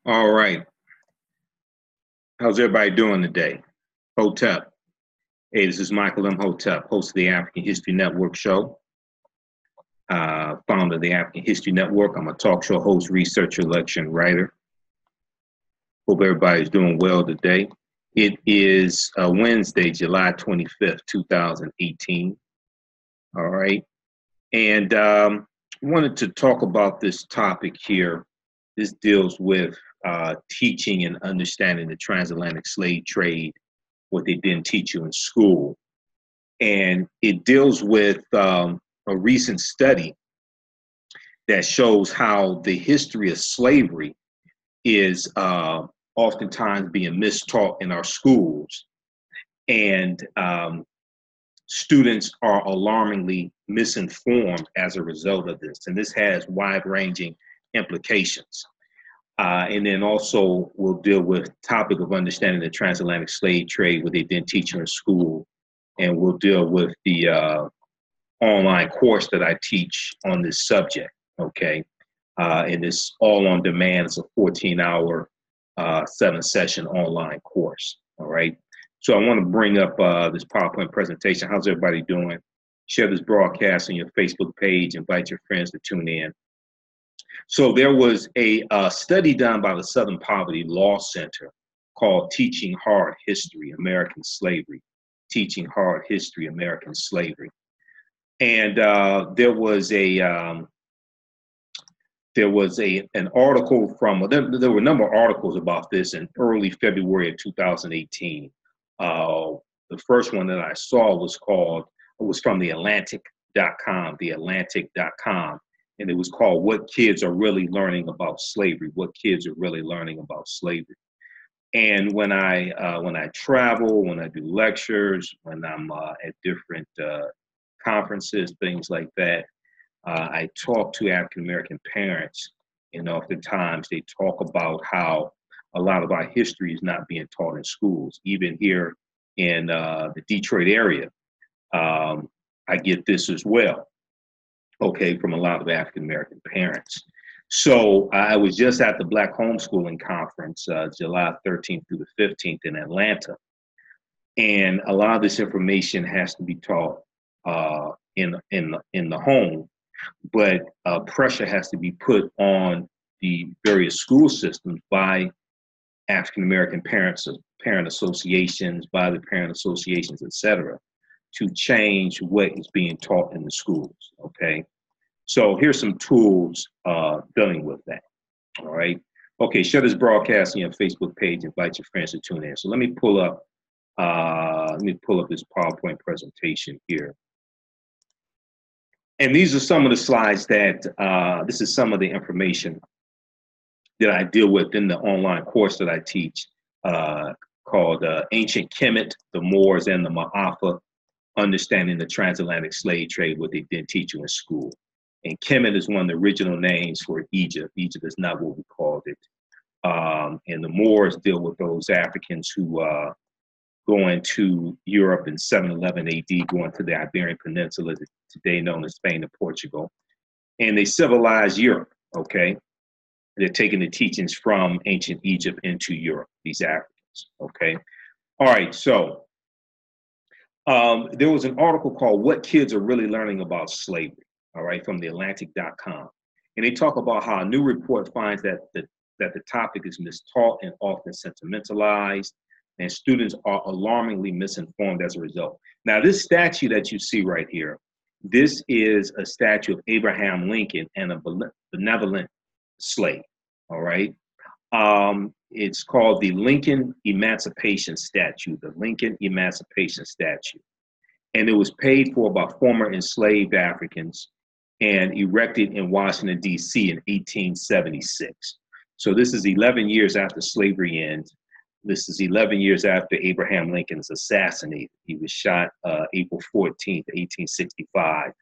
All right. How's everybody doing today? Hotep. Hey, this is Michael Imhotep, host of the African History Network show, founder of the African History Network. I'm a talk show host, researcher, lecturer, and writer. Hope everybody's doing well today. It is Wednesday, July 25th, 2018. All right. And wanted to talk about this topic here. This deals with teaching and understanding the transatlantic slave trade, what they didn't teach you in school. And it deals with a recent study that shows how the history of slavery is oftentimes being mistaught in our schools. And students are alarmingly misinformed as a result of this. And this has wide-ranging implications. And then also we'll deal with topic of understanding the transatlantic slave trade, what they didn't teach you in school. And we'll deal with the online course that I teach on this subject, okay? And it's all on demand. It's a 14-hour, 7-session online course, all right? So I want to bring up this PowerPoint presentation. How's everybody doing? Share this broadcast on your Facebook page. Invite your friends to tune in. So there was a study done by the Southern Poverty Law Center called Teaching Hard History, American Slavery. Teaching Hard History, American Slavery. And there was an article from, there were a number of articles about this in early February of 2018. The first one that I saw was from the Atlantic.com, and it was called What Kids Are Really Learning About Slavery, What Kids Are Really Learning About Slavery. And when I travel, when I do lectures, when I'm at different conferences, things like that, I talk to African-American parents, and oftentimes they talk about how a lot of our history is not being taught in schools. Even here in the Detroit area, I get this as well, okay, from a lot of African-American parents. So I was just at the Black Homeschooling Conference, July 13th through the 15th in Atlanta. And a lot of this information has to be taught in the home, but pressure has to be put on the various school systems by African-American parents, parent associations, by the parent associations, et cetera, to change what is being taught in the schools, okay? So here's some tools dealing with that, all right? Okay, share this broadcast on your Facebook page, invite your friends to tune in. So let me pull up this PowerPoint presentation here. And these are some of the slides that, this is some of the information that I deal with in the online course that I teach called Ancient Kemet, the Moors and The Maafa, Understanding the Transatlantic Slave Trade, what they didn't teach you in school. And Kemet is one of the original names for Egypt. Egypt is not what we called it. And the Moors deal with those Africans who go into Europe in 711 AD, going to the Iberian Peninsula, today known as Spain and Portugal. And they civilize Europe, okay? They're taking the teachings from ancient Egypt into Europe, these Africans, okay? All right, so there was an article called What Kids Are Really Learning About Slavery, all right, from the Atlantic.com. And they talk about how a new report finds that the topic is mistaught and often sentimentalized, and students are alarmingly misinformed as a result. Now, this statue that you see right here, this is a statue of Abraham Lincoln and a benevolent slave, all right? It's called the Lincoln Emancipation Statue, the Lincoln Emancipation Statue. And it was paid for by former enslaved Africans and erected in Washington, D.C. in 1876. So this is 11 years after slavery ends. This is 11 years after Abraham Lincoln is assassinated. He was shot April 14th, 1865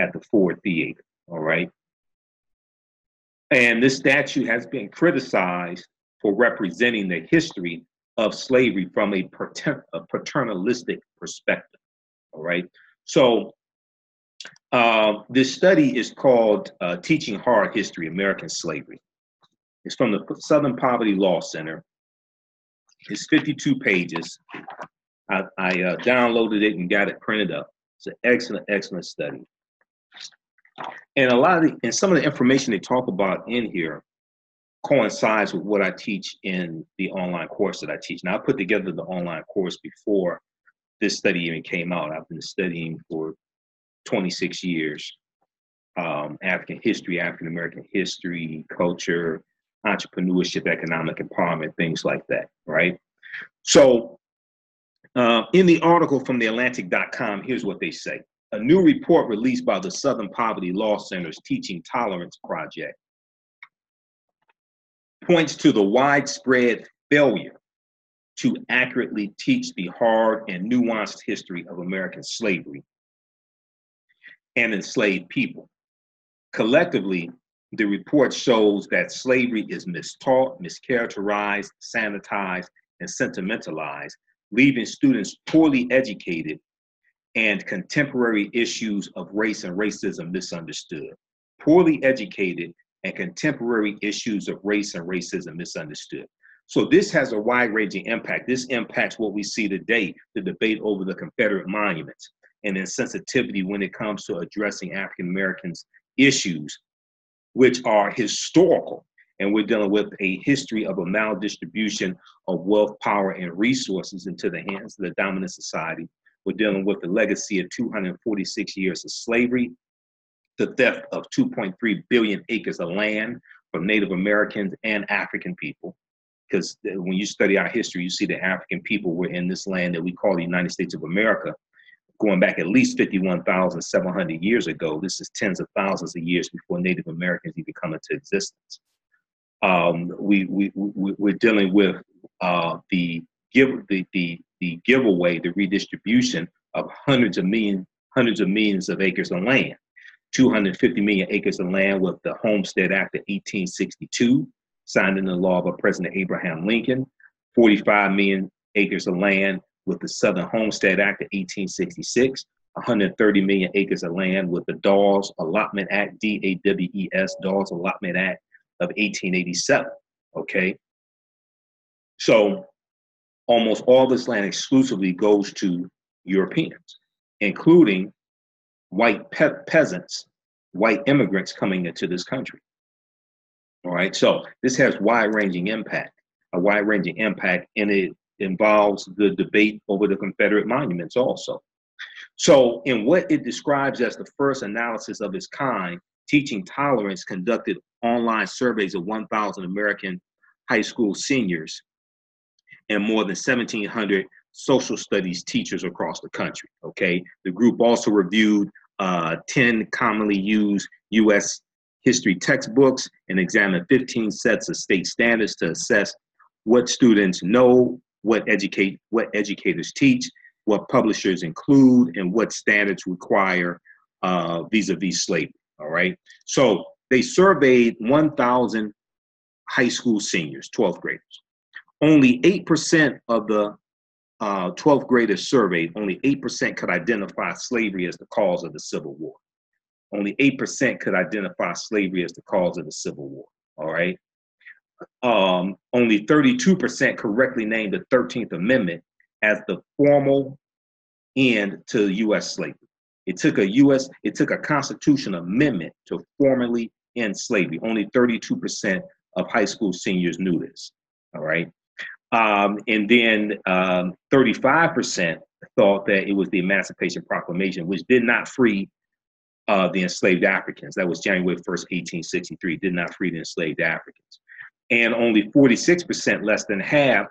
at the Ford Theater, all right? And this statue has been criticized for representing the history of slavery from a paternalistic perspective, all right? So this study is called Teaching Hard History, American Slavery. It's from the Southern Poverty Law Center. It's 52 pages. I downloaded it and got it printed up. It's an excellent, excellent study. And some of the information they talk about in here coincides with what I teach in the online course that I teach. Now, I put together the online course before this study even came out. I've been studying for 26 years, African history, African-American history, culture, entrepreneurship, economic empowerment, things like that, right? So in the article from theatlantic.com, here's what they say. A new report released by the Southern Poverty Law Center's Teaching Tolerance Project points to the widespread failure to accurately teach the hard and nuanced history of American slavery and enslaved people. Collectively, the report shows that slavery is mistaught, mischaracterized, sanitized, and sentimentalized, leaving students poorly educated and contemporary issues of race and racism misunderstood. Poorly educated and contemporary issues of race and racism misunderstood. So this has a wide-ranging impact. This impacts what we see today, the debate over the Confederate monuments and insensitivity when it comes to addressing African Americans' issues, which are historical. And we're dealing with a history of a maldistribution of wealth, power, and resources into the hands of the dominant society. We're dealing with the legacy of 246 years of slavery, the theft of 2.3 billion acres of land from Native Americans and African people. Because when you study our history, you see that African people were in this land that we call the United States of America, going back at least 51,700 years ago. This is tens of thousands of years before Native Americans even come into existence. We're dealing with the giveaway, the redistribution of hundreds of millions of acres of land. 250 million acres of land with the Homestead Act of 1862, signed into law by President Abraham Lincoln. 45 million acres of land with the Southern Homestead Act of 1866. 130 million acres of land with the Dawes Allotment Act, D-A-W-E-S, Dawes Allotment Act of 1887, okay? So almost all this land exclusively goes to Europeans, including white peasants, white immigrants coming into this country. All right, so this has wide-ranging impact, and it involves the debate over the Confederate monuments also. So in what it describes as the first analysis of its kind, Teaching Tolerance conducted online surveys of 1,000 American high school seniors and more than 1,700 social studies teachers across the country, okay? The group also reviewed 10 commonly used U.S. history textbooks and examined 15 sets of state standards to assess what students know, what educators teach, what publishers include, and what standards require vis-a-vis slavery, all right? So they surveyed 1,000 high school seniors, 12th graders. Only 8% of the 12th graders surveyed, only 8% could identify slavery as the cause of the Civil War. Only 8% could identify slavery as the cause of the Civil War, all right? Only 32% correctly named the 13th Amendment as the formal end to U.S. slavery. It took a constitutional amendment to formally end slavery. Only 32% of high school seniors knew this, all right? And then 35% thought that it was the Emancipation Proclamation, which did not free the enslaved Africans. That was January 1st, 1863, did not free the enslaved Africans. And only 46%, less than half,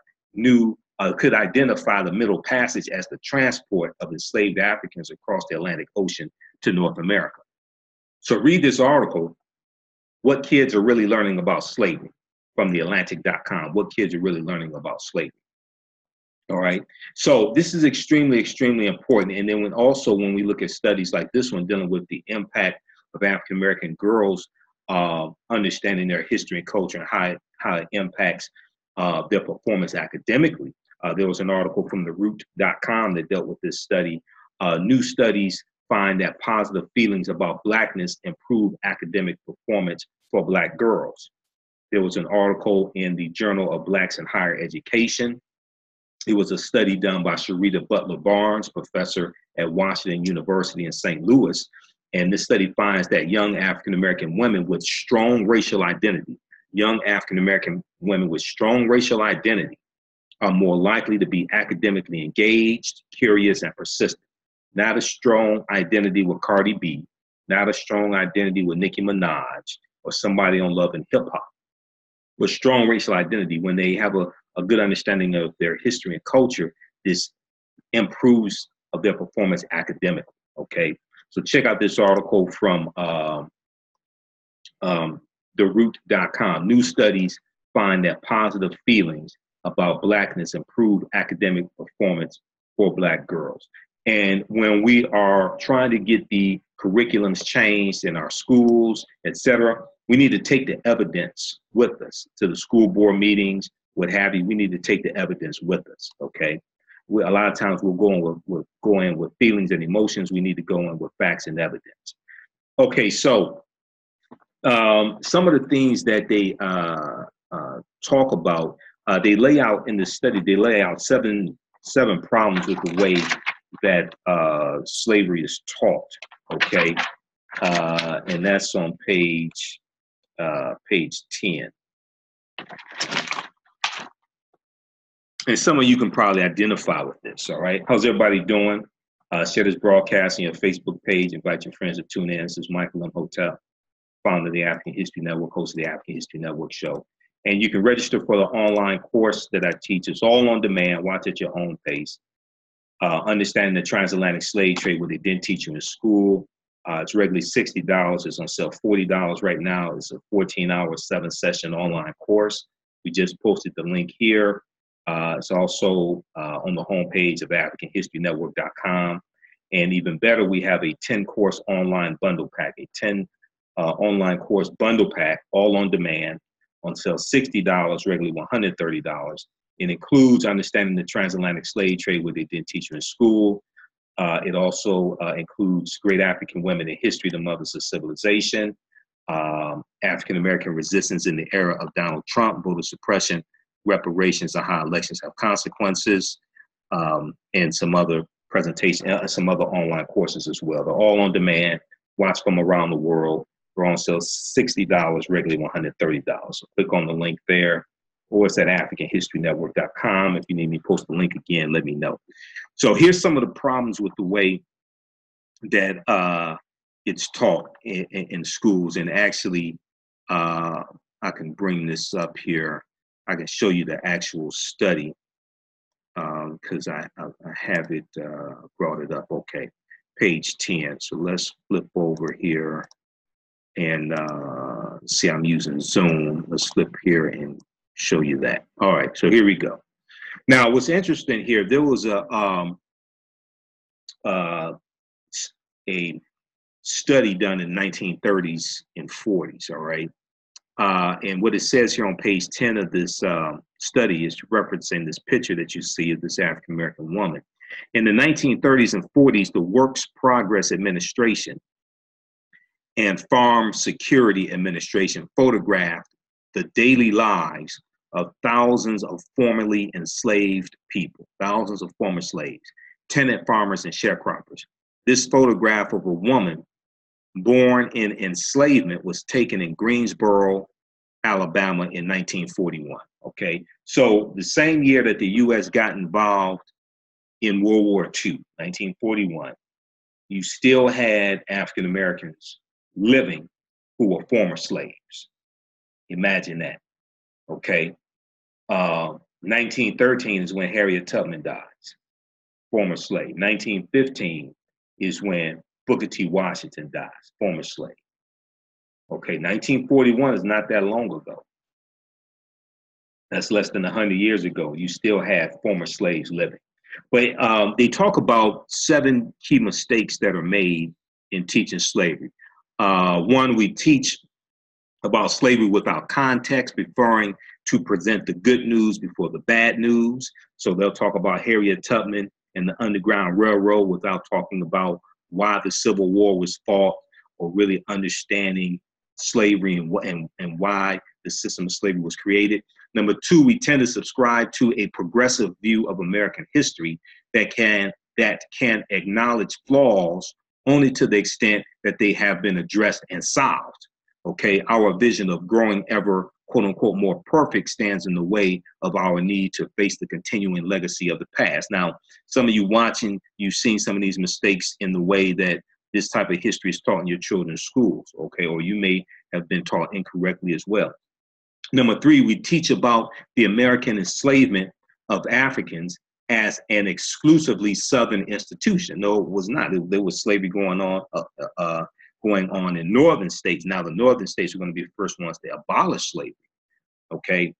could identify the Middle Passage as the transport of enslaved Africans across the Atlantic Ocean to North America. So read this article, What Kids Are Really Learning About Slavery, from theatlantic.com, what kids are really learning about slavery. All right, so this is extremely, extremely important. And then when we look at studies like this one dealing with the impact of African-American girls understanding their history and culture and how it impacts their performance academically. There was an article from theroot.com that dealt with this study. New studies find that positive feelings about Blackness improve academic performance for Black girls. There was an article in the Journal of Blacks in Higher Education. It was a study done by Sharita Butler Barnes, professor at Washington University in St. Louis. And this study finds that young African-American women with strong racial identity, are more likely to be academically engaged, curious, and persistent. Not a strong identity with Cardi B, not a strong identity with Nicki Minaj or somebody on Love and Hip Hop. With strong racial identity, when they have a good understanding of their history and culture, this improves of their performance academically, okay? So check out this article from theroot.com. New studies find that positive feelings about Blackness improve academic performance for Black girls. And when we are trying to get the curriculums changed in our schools, etc., we need to take the evidence with us to the school board meetings, what have you. We need to take the evidence with us, okay? A lot of times we'll go in with feelings and emotions. We need to go in with facts and evidence. Okay, so some of the things that they talk about, they lay out in the study, they lay out seven problems with the way that slavery is taught, okay? And that's on page 10. And some of you can probably identify with this, all right? How's everybody doing? Share this broadcast on your Facebook page. Invite your friends to tune in. This is Michael Imhotep, founder of the African History Network, host of the African History Network show. And you can register for the online course that I teach. It's all on demand. Watch at your own pace. Understanding the transatlantic slave trade, what they didn't teach you in school. It's regularly $60. It's on sale $40 right now. It's a 14-hour, 7-session online course. We just posted the link here. It's also on the homepage of AfricanHistoryNetwork.com. And even better, we have a 10-course online bundle pack, a 10 online course bundle pack, all on demand, on sale $60, regularly $130. It includes understanding the transatlantic slave trade, what they didn't teach you in school. It also includes great African women in history, the mothers of civilization, African-American resistance in the era of Donald Trump, voter suppression, reparations, and how elections have consequences, and some other presentations, some other online courses as well. They're all on demand. Watch from around the world. They're on sale $60, regularly $130. So click on the link there, or it's at AfricanHistoryNetwork.com. If you need me to post the link again, let me know. So here's some of the problems with the way that it's taught in schools. And actually, I can bring this up here. I can show you the actual study because I have it brought it up. Okay, page 10. So let's flip over here and see, I'm using Zoom. Let's flip here and show you that. All right, so here we go. Now, what's interesting here, there was a study done in 1930s and 40s, all right? And what it says here on page 10 of this study is referencing this picture that you see of this African-American woman. In the 1930s and 40s, the Works Progress Administration and Farm Security Administration photographed the daily lives of thousands of formerly enslaved people, thousands of former slaves, tenant farmers, and sharecroppers. This photograph of a woman born in enslavement was taken in Greensboro, Alabama in 1941, okay? So the same year that the U.S. got involved in World War II, 1941, you still had African Americans living who were former slaves. Imagine that, okay? 1913 is when Harriet Tubman dies, former slave. 1915 is when Booker T. Washington dies, former slave. Okay, 1941 is not that long ago. That's less than 100 years ago. You still have former slaves living. But they talk about 7 key mistakes that are made in teaching slavery. One, we teach about slavery without context, preferring to present the good news before the bad news. So they'll talk about Harriet Tubman and the Underground Railroad without talking about why the Civil War was fought, or really understanding slavery and why the system of slavery was created. Number two, we tend to subscribe to a progressive view of American history that can acknowledge flaws only to the extent that they have been addressed and solved. Okay, our vision of growing ever, quote unquote, more perfect stands in the way of our need to face the continuing legacy of the past. Now, some of you watching, you've seen some of these mistakes in the way that this type of history is taught in your children's schools, okay, or you may have been taught incorrectly as well. Number three, we teach about the American enslavement of Africans as an exclusively Southern institution. No, it was not. There was slavery going on in northern states. Now, the northern states are going to be the first ones to abolish slavery, okay?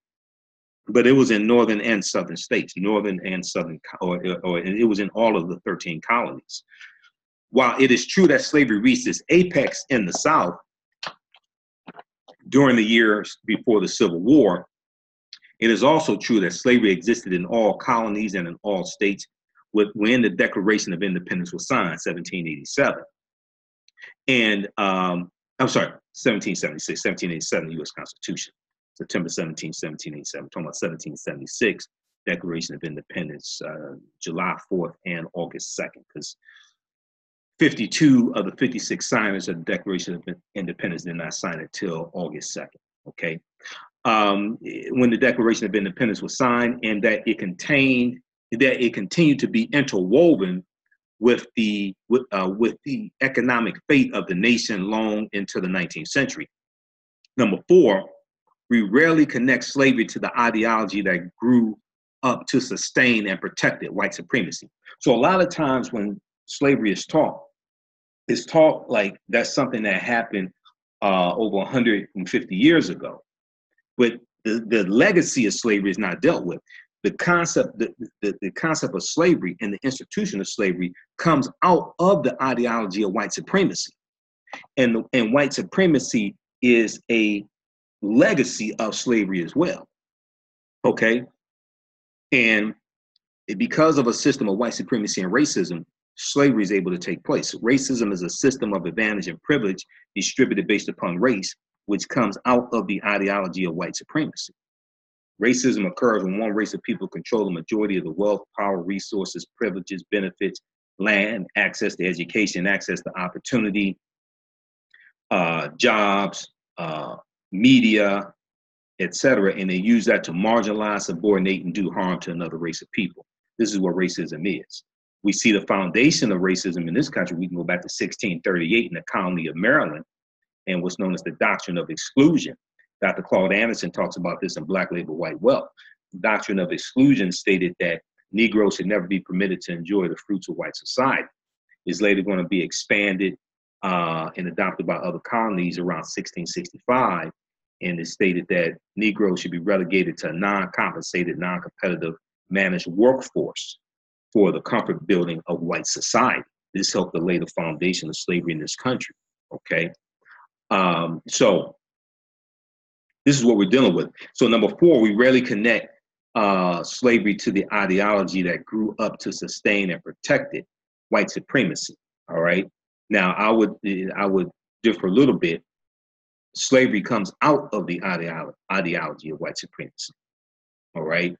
But it was in northern and southern states, northern and southern, or it was in all of the 13 colonies. While it is true that slavery reached its apex in the South during the years before the Civil War, it is also true that slavery existed in all colonies and in all states when the Declaration of Independence was signed, 1787. And I'm sorry, 1776, 1787, U.S. Constitution, September 17, 1787. I'm talking about 1776, Declaration of Independence, July 4th and August 2nd, because 52 of the 56 signers of the Declaration of Independence did not sign it till August 2nd, okay? When the Declaration of Independence was signed, and that it continued to be interwoven with the economic fate of the nation long into the 19th century. Number four, we rarely connect slavery to the ideology that grew up to sustain and protect it, white supremacy. So a lot of times when slavery is taught, it's taught like that's something that happened over 150 years ago. But the legacy of slavery is not dealt with. The concept of slavery and the institution of slavery comes out of the ideology of white supremacy. And white supremacy is a legacy of slavery as well, okay? And because of a system of white supremacy and racism, slavery is able to take place. Racism is a system of advantage and privilege distributed based upon race, which comes out of the ideology of white supremacy. Racism occurs when one race of people control the majority of the wealth, power, resources, privileges, benefits, land, access to education, access to opportunity, jobs, media, etc., and they use that to marginalize, subordinate, and do harm to another race of people. This is what racism is. We see the foundation of racism in this country. We can go back to 1638 in the colony of Maryland and what's known as the doctrine of exclusion. Dr. Claude Anderson talks about this in Black Labor, White Wealth. The doctrine of exclusion stated that Negroes should never be permitted to enjoy the fruits of white society. It's later going to be expanded and adopted by other colonies around 1665. And it stated that Negroes should be relegated to a non-compensated, non-competitive managed workforce for the comfort building of white society. This helped to lay the foundation of slavery in this country, okay? So this is what we're dealing with. So number four, we rarely connect slavery to the ideology that grew up to sustain and protect it, white supremacy, all right? Now, I would differ a little bit. Slavery comes out of the ideology of white supremacy, all right?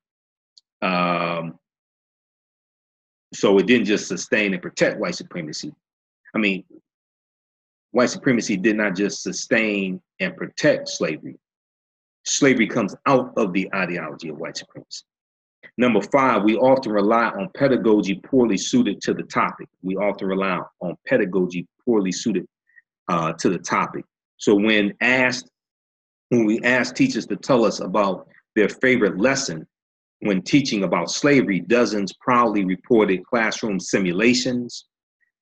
So it didn't just sustain and protect white supremacy. I mean, white supremacy did not just sustain and protect slavery. Slavery comes out of the ideology of white supremacy. Number five, we often rely on pedagogy poorly suited to the topic. We often rely on pedagogy poorly suited to the topic. So when we ask teachers to tell us about their favorite lesson when teaching about slavery, dozens proudly reported classroom simulations.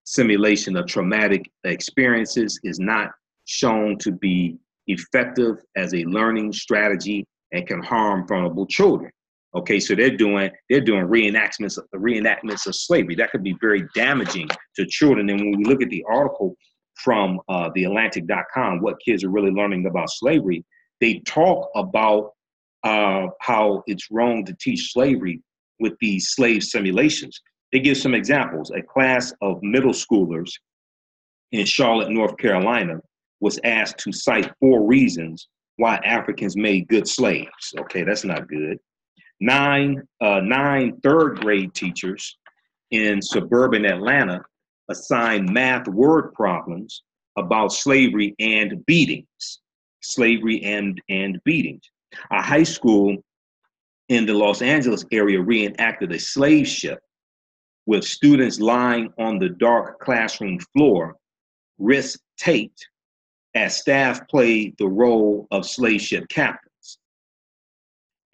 Simulation of traumatic experiences is not shown to be effective as a learning strategy and can harm vulnerable children. Okay, so they're doing reenactments of slavery. That could be very damaging to children. And when we look at the article from theatlantic.com, what kids are really learning about slavery, they talk about how it's wrong to teach slavery with these slave simulations. They give some examples. A class of middle schoolers in Charlotte, North Carolina, was asked to cite 4 reasons why Africans made good slaves. Okay, that's not good. Nine third grade teachers in suburban Atlanta assigned math word problems about slavery and beatings. Slavery and beatings. A high school in the Los Angeles area reenacted a slave ship with students lying on the dark classroom floor, wrists taped, as staff played the role of slave ship captains.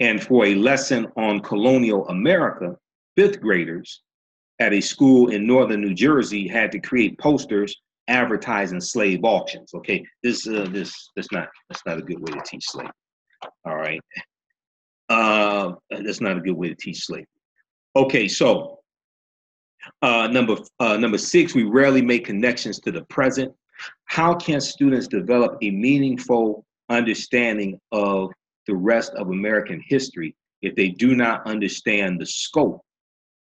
And for a lesson on colonial America, fifth graders at a school in northern New Jersey had to create posters advertising slave auctions. Okay, that's not a good way to teach slavery. All right, that's not a good way to teach slavery. Okay, so number six, we rarely make connections to the present. How can students develop a meaningful understanding of the rest of American history if they do not understand the scope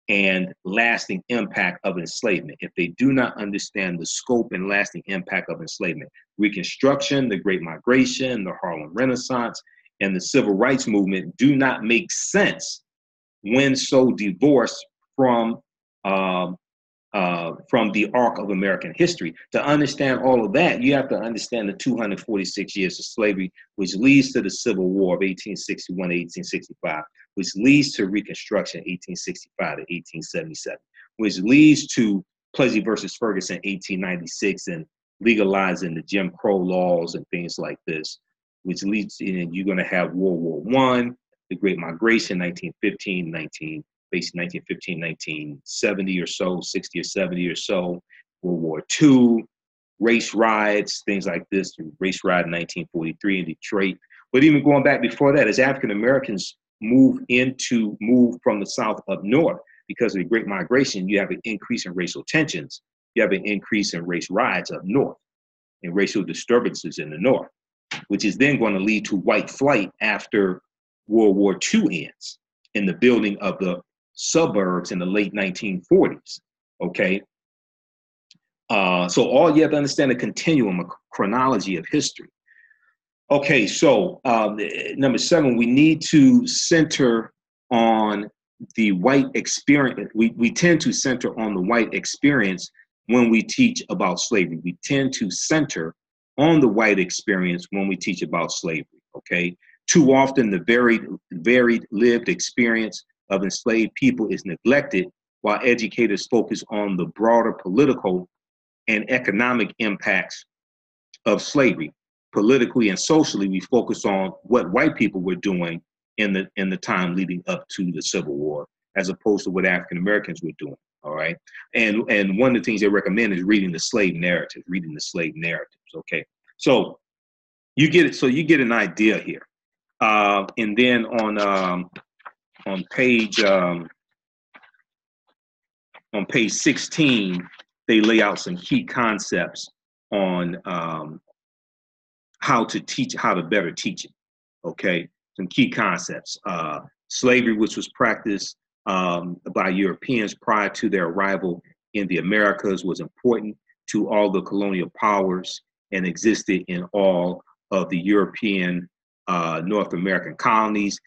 and lasting impact of enslavement? If they do not understand the scope and lasting impact of enslavement, Reconstruction, the Great Migration, the Harlem Renaissance, and the Civil Rights Movement do not make sense when so divorced from the arc of American history. To understand all of that, you have to understand the 246 years of slavery, which leads to the Civil War of 1861 to 1865, which leads to Reconstruction 1865 to 1877, which leads to Plessy versus Ferguson 1896 and legalizing the Jim Crow laws and things like this, which leads in, you're going to have World War I, the Great Migration, 1970 or so, 60 or 70 or so, World War II, race riots, things like this, race riot in 1943 in Detroit. But even going back before that, as African Americans move from the South up north, because of the Great Migration, you have an increase in racial tensions. You have an increase in race riots up north and racial disturbances in the north, which is then going to lead to white flight after World War II ends in the building of the suburbs in the late 1940s, okay? So all you have to understand the continuum, a chronology of history. Okay, so number seven, we need to center on the white experience. We tend to center on the white experience when we teach about slavery. We tend to center on the white experience when we teach about slavery, okay? Too often the varied lived experience of enslaved people is neglected while educators focus on the broader political and economic impacts of slavery. Politically and socially, we focus on what white people were doing in the time leading up to the Civil War, as opposed to what African Americans were doing. All right, and one of the things they recommend is reading the slave narratives. Okay, so you get it. So you get an idea here, and then on page 16, they lay out some key concepts on how to better teach it. Okay, some key concepts. Slavery, which was practiced by Europeans prior to their arrival in the Americas, was important to all the colonial powers and existed in all of the European North American colonies.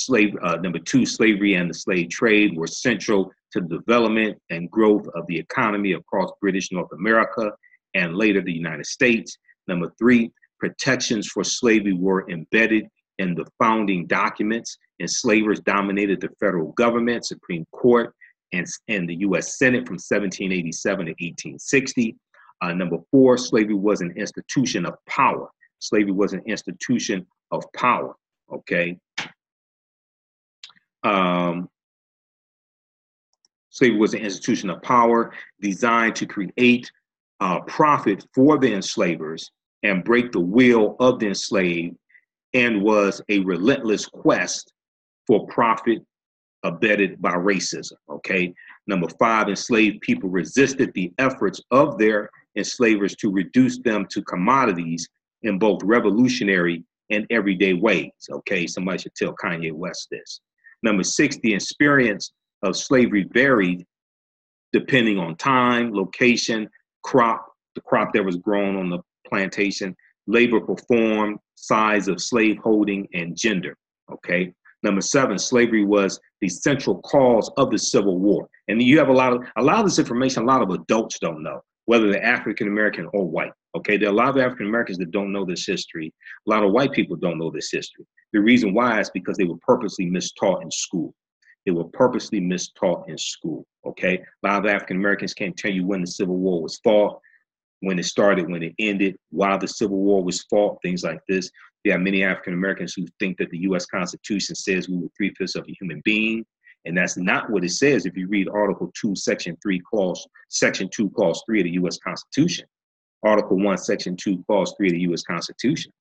Number two, slavery and the slave trade were central to the development and growth of the economy across British North America and later the United States. Number three, protections for slavery were embedded in the founding documents. Enslavers dominated the federal government, Supreme Court, and the U.S. Senate from 1787 to 1860. Number four, slavery was an institution of power. Slavery was an institution of power, okay? Slavery was an institution of power designed to create profit for the enslavers and break the will of the enslaved, and was a relentless quest for profit abetted by racism, okay? Number five, enslaved people resisted the efforts of their enslavers to reduce them to commodities in both revolutionary and everyday ways, okay? Somebody should tell Kanye West this. Number six, the experience of slavery varied depending on time, location, the crop that was grown on the plantation, labor performed, size of slaveholding, and gender. Okay. Number 7, slavery was the central cause of the Civil War. And you have a lot of this information a lot of adults don't know, whether they're African American or white. Okay, there are a lot of African Americans that don't know this history. A lot of white people don't know this history. The reason why is because they were purposely mistaught in school. They were purposely mistaught in school. Okay, a lot of African Americans can't tell you when the Civil War was fought, when it started, when it ended, why the Civil War was fought, things like this. There are many African Americans who think that the U.S. Constitution says we were 3/5 of a human being, and that's not what it says. If you read Article 2, Section 2, Clause 3 of the U.S. Constitution, Article 1, Section 2, Clause 3 of the U.S. Constitution,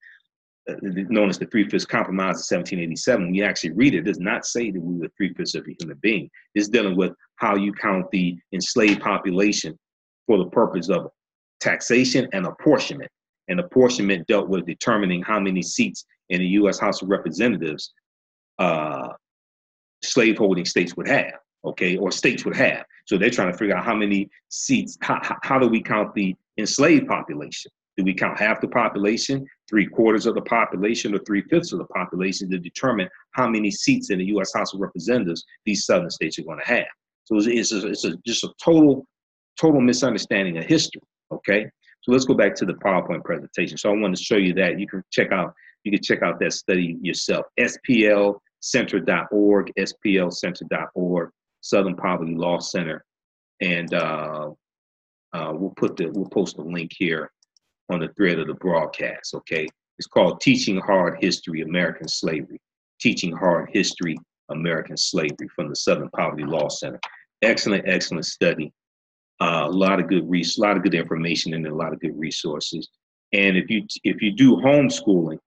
known as the 3/5 Compromise of 1787, when you actually read it, it does not say that we were 3/5 of a human being. It's dealing with how you count the enslaved population for the purpose of taxation and apportionment. And apportionment dealt with determining how many seats in the U.S. House of Representatives slaveholding states would have, okay, or states would have. So they're trying to figure out how many seats, how do we count the enslaved population? Do we count half the population, 3/4 of the population, or 3/5 of the population to determine how many seats in the U.S. House of Representatives these southern states are going to have? So it's just a total misunderstanding of history, okay? So let's go back to the PowerPoint presentation. So I want to show you that. You can check out that study yourself. SPLcenter.org, SPLcenter.org, Southern Poverty Law Center, and we'll post a link here on the thread of the broadcast. Okay, it's called Teaching Hard History, American Slavery. Teaching Hard History, American Slavery from the Southern Poverty Law Center. Excellent study. A lot of good information and a lot of good resources. And if you do homeschooling,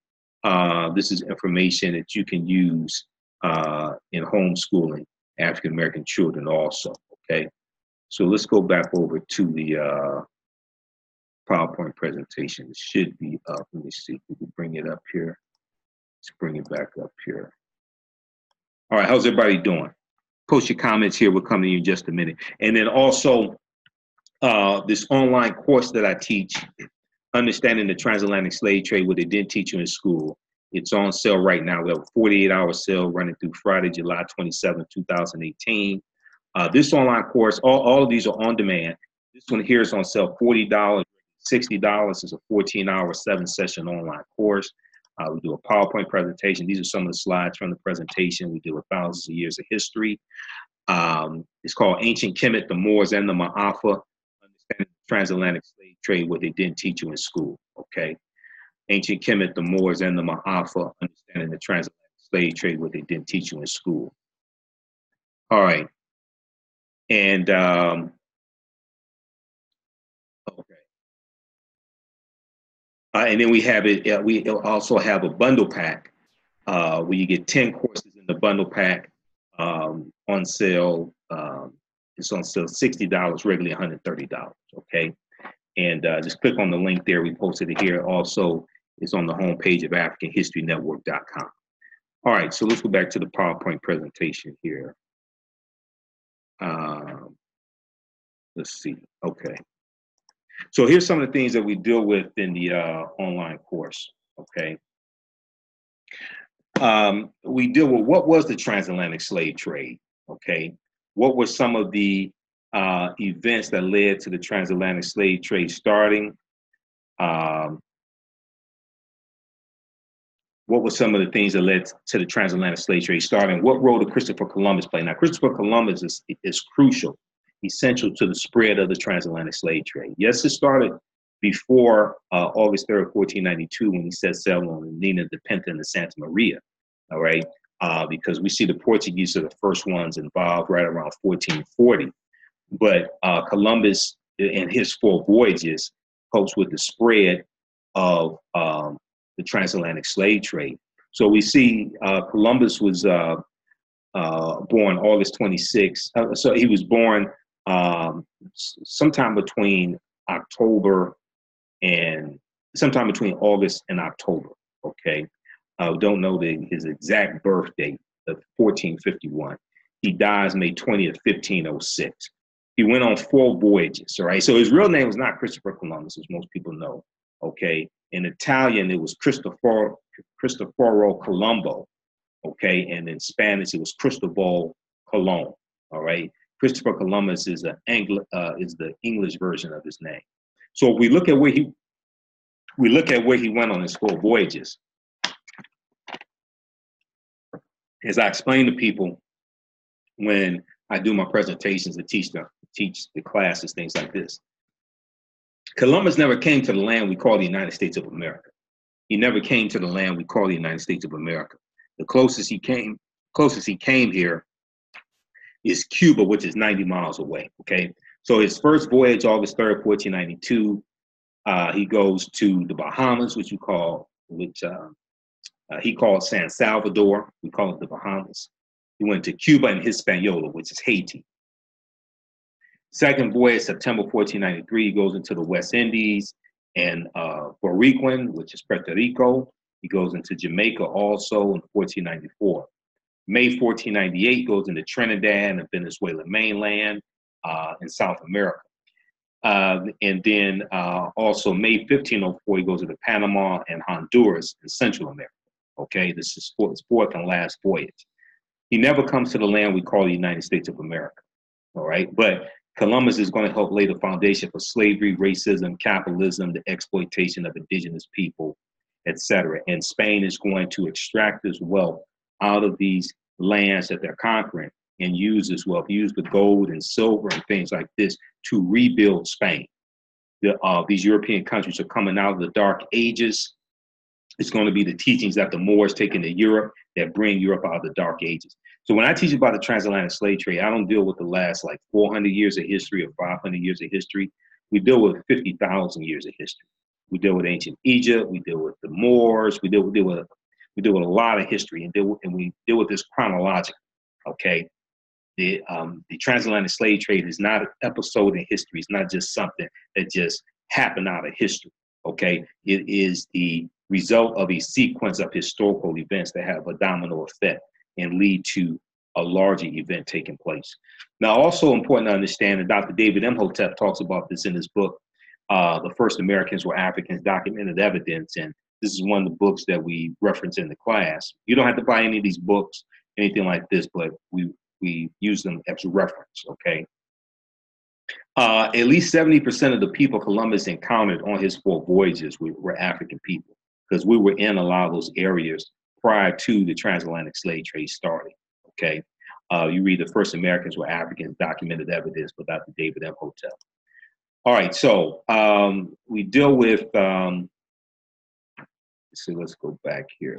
this is information that you can use in homeschooling African American children also. Okay, so let's go back over to the PowerPoint presentation. It should be up. Let me see if we can bring it up here. Let's bring it back up here. All right, how's everybody doing? Post your comments here. We'll come to you in just a minute. And then also, this online course that I teach, Understanding the Transatlantic Slave Trade, what they didn't teach you in school. It's on sale right now. We have a 48-hour sale running through Friday, July 27, 2018. This online course, all of these are on demand. This one here is on sale, $40, $60. It's a 14-hour, 7-session online course. We do a PowerPoint presentation. These are some of the slides from the presentation. We deal with thousands of years of history. It's called Ancient Kemet, the Moors and the Maafa, Understanding the Transatlantic Slave Trade, what they didn't teach you in school, okay? Ancient Kemet, the Moors and the Maafa, Understanding the Transatlantic Slave Trade, what they didn't teach you in school. All right. And, okay. And then we have it, we also have a bundle pack where you get 10 courses in the bundle pack on sale. It's on sale $60, regularly $130, okay? And just click on the link there. We posted it here. Also, it's on the homepage of AfricanHistoryNetwork.com. All right, so let's go back to the PowerPoint presentation here. Let's see, okay. So here's some of the things that we deal with in the online course, okay? We deal with what was the transatlantic slave trade, okay? What were some of the events that led to the transatlantic slave trade starting? What were some of the things that led to the transatlantic slave trade starting? What role did Christopher Columbus play? Now, Christopher Columbus is crucial, essential to the spread of the transatlantic slave trade. Yes, it started before August 3rd, 1492, when he set sail on the Nina, the Pinta, and the Santa Maria, all right? Because we see the Portuguese are the first ones involved right around 1440. But Columbus, in his 4 voyages, helps with the spread of the transatlantic slave trade. So we see Columbus was born August 26th. So he was born sometime between August and October, okay? Don't know his exact birth date of 1451. He dies May 20th, 1506. He went on 4 voyages, all right? So his real name was not Christopher Columbus, as most people know, okay? In Italian, it was Cristoforo Cristoforo Colombo, okay? And in Spanish, it was Cristobal Colon, all right? Christopher Columbus is the English version of his name. So we look at where he went on his 4 voyages. As I explain to people when I do my presentations and teach the classes, things like this. Columbus never came to the land we call the United States of America. He never came to the land we call the United States of America. The closest he came here is Cuba, which is 90 miles away, okay? So his first voyage, August 3rd, 1492, he goes to the Bahamas, he called San Salvador. We call it the Bahamas. He went to Cuba and Hispaniola, which is Haiti. Second voyage, September 1493, he goes into the West Indies and Boricuan, which is Puerto Rico. He goes into Jamaica also in 1494. May 1498 goes into Trinidad and Venezuelan mainland in South America. And then also May 1504, he goes into Panama and Honduras in Central America. Okay, this is his 4th and last voyage. He never comes to the land we call the United States of America. All right, but Columbus is going to help lay the foundation for slavery, racism, capitalism, the exploitation of indigenous people, etc. And Spain is going to extract this wealth out of these lands that they're conquering and use this wealth, use the gold and silver and things like this to rebuild Spain. These European countries are coming out of the Dark Ages. It's going to be the teachings that the Moors take into Europe that bring Europe out of the Dark Ages. So when I teach about the transatlantic slave trade, I don't deal with the last like 400 years of history or 500 years of history. We deal with 50,000 years of history. We deal with ancient Egypt. We deal with the Moors. We deal with a lot of history, and we deal with this chronologically. Okay, the transatlantic slave trade is not an episode in history. It's not just something that just happened out of history. Okay, it is the result of a sequence of historical events that have a domino effect and lead to a larger event taking place. Now, also important to understand, and Dr. David Imhotep talks about this in his book, The First Americans Were Africans, Documented Evidence, and this is one of the books that we reference in the class. You don't have to buy any of these books, anything like this, but we use them as a reference, okay? At least 70% of the people Columbus encountered on his 4 voyages were African people, because we were in a lot of those areas prior to the transatlantic slave trade starting, okay? You read The First Americans Were Africans, Documented Evidence by Dr. David Imhotep. All right, so we deal with, let's go back here.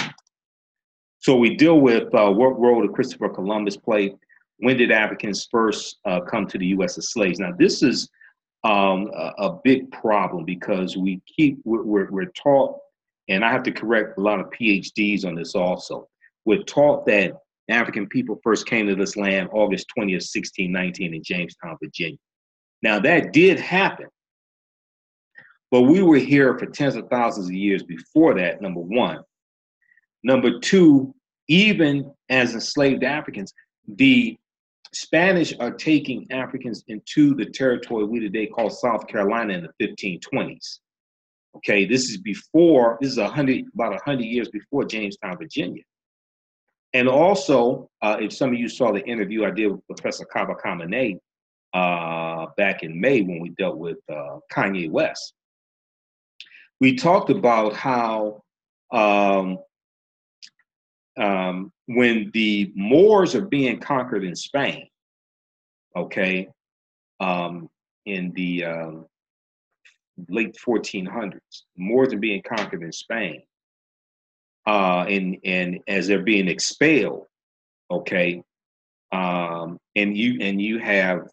So we deal with what role did Christopher Columbus play? When did Africans first come to the U.S. as slaves? Now, this is a big problem because we're taught, and I have to correct a lot of PhDs on this also. We're taught that African people first came to this land August 20th, 1619 in Jamestown, Virginia. Now, that did happen, but we were here for tens of thousands of years before that, number one. Number two, even as enslaved Africans, the Spanish are taking Africans into the territory we today call South Carolina in the 1520s. Okay, this is about 100 years before Jamestown, Virginia. And also, if some of you saw the interview I did with Professor Kaba Kamene back in May when we dealt with Kanye West, we talked about how when the Moors are being conquered in Spain, okay, in the late 1400s, Moors are being conquered in Spain, and as they're being expelled, okay, and you have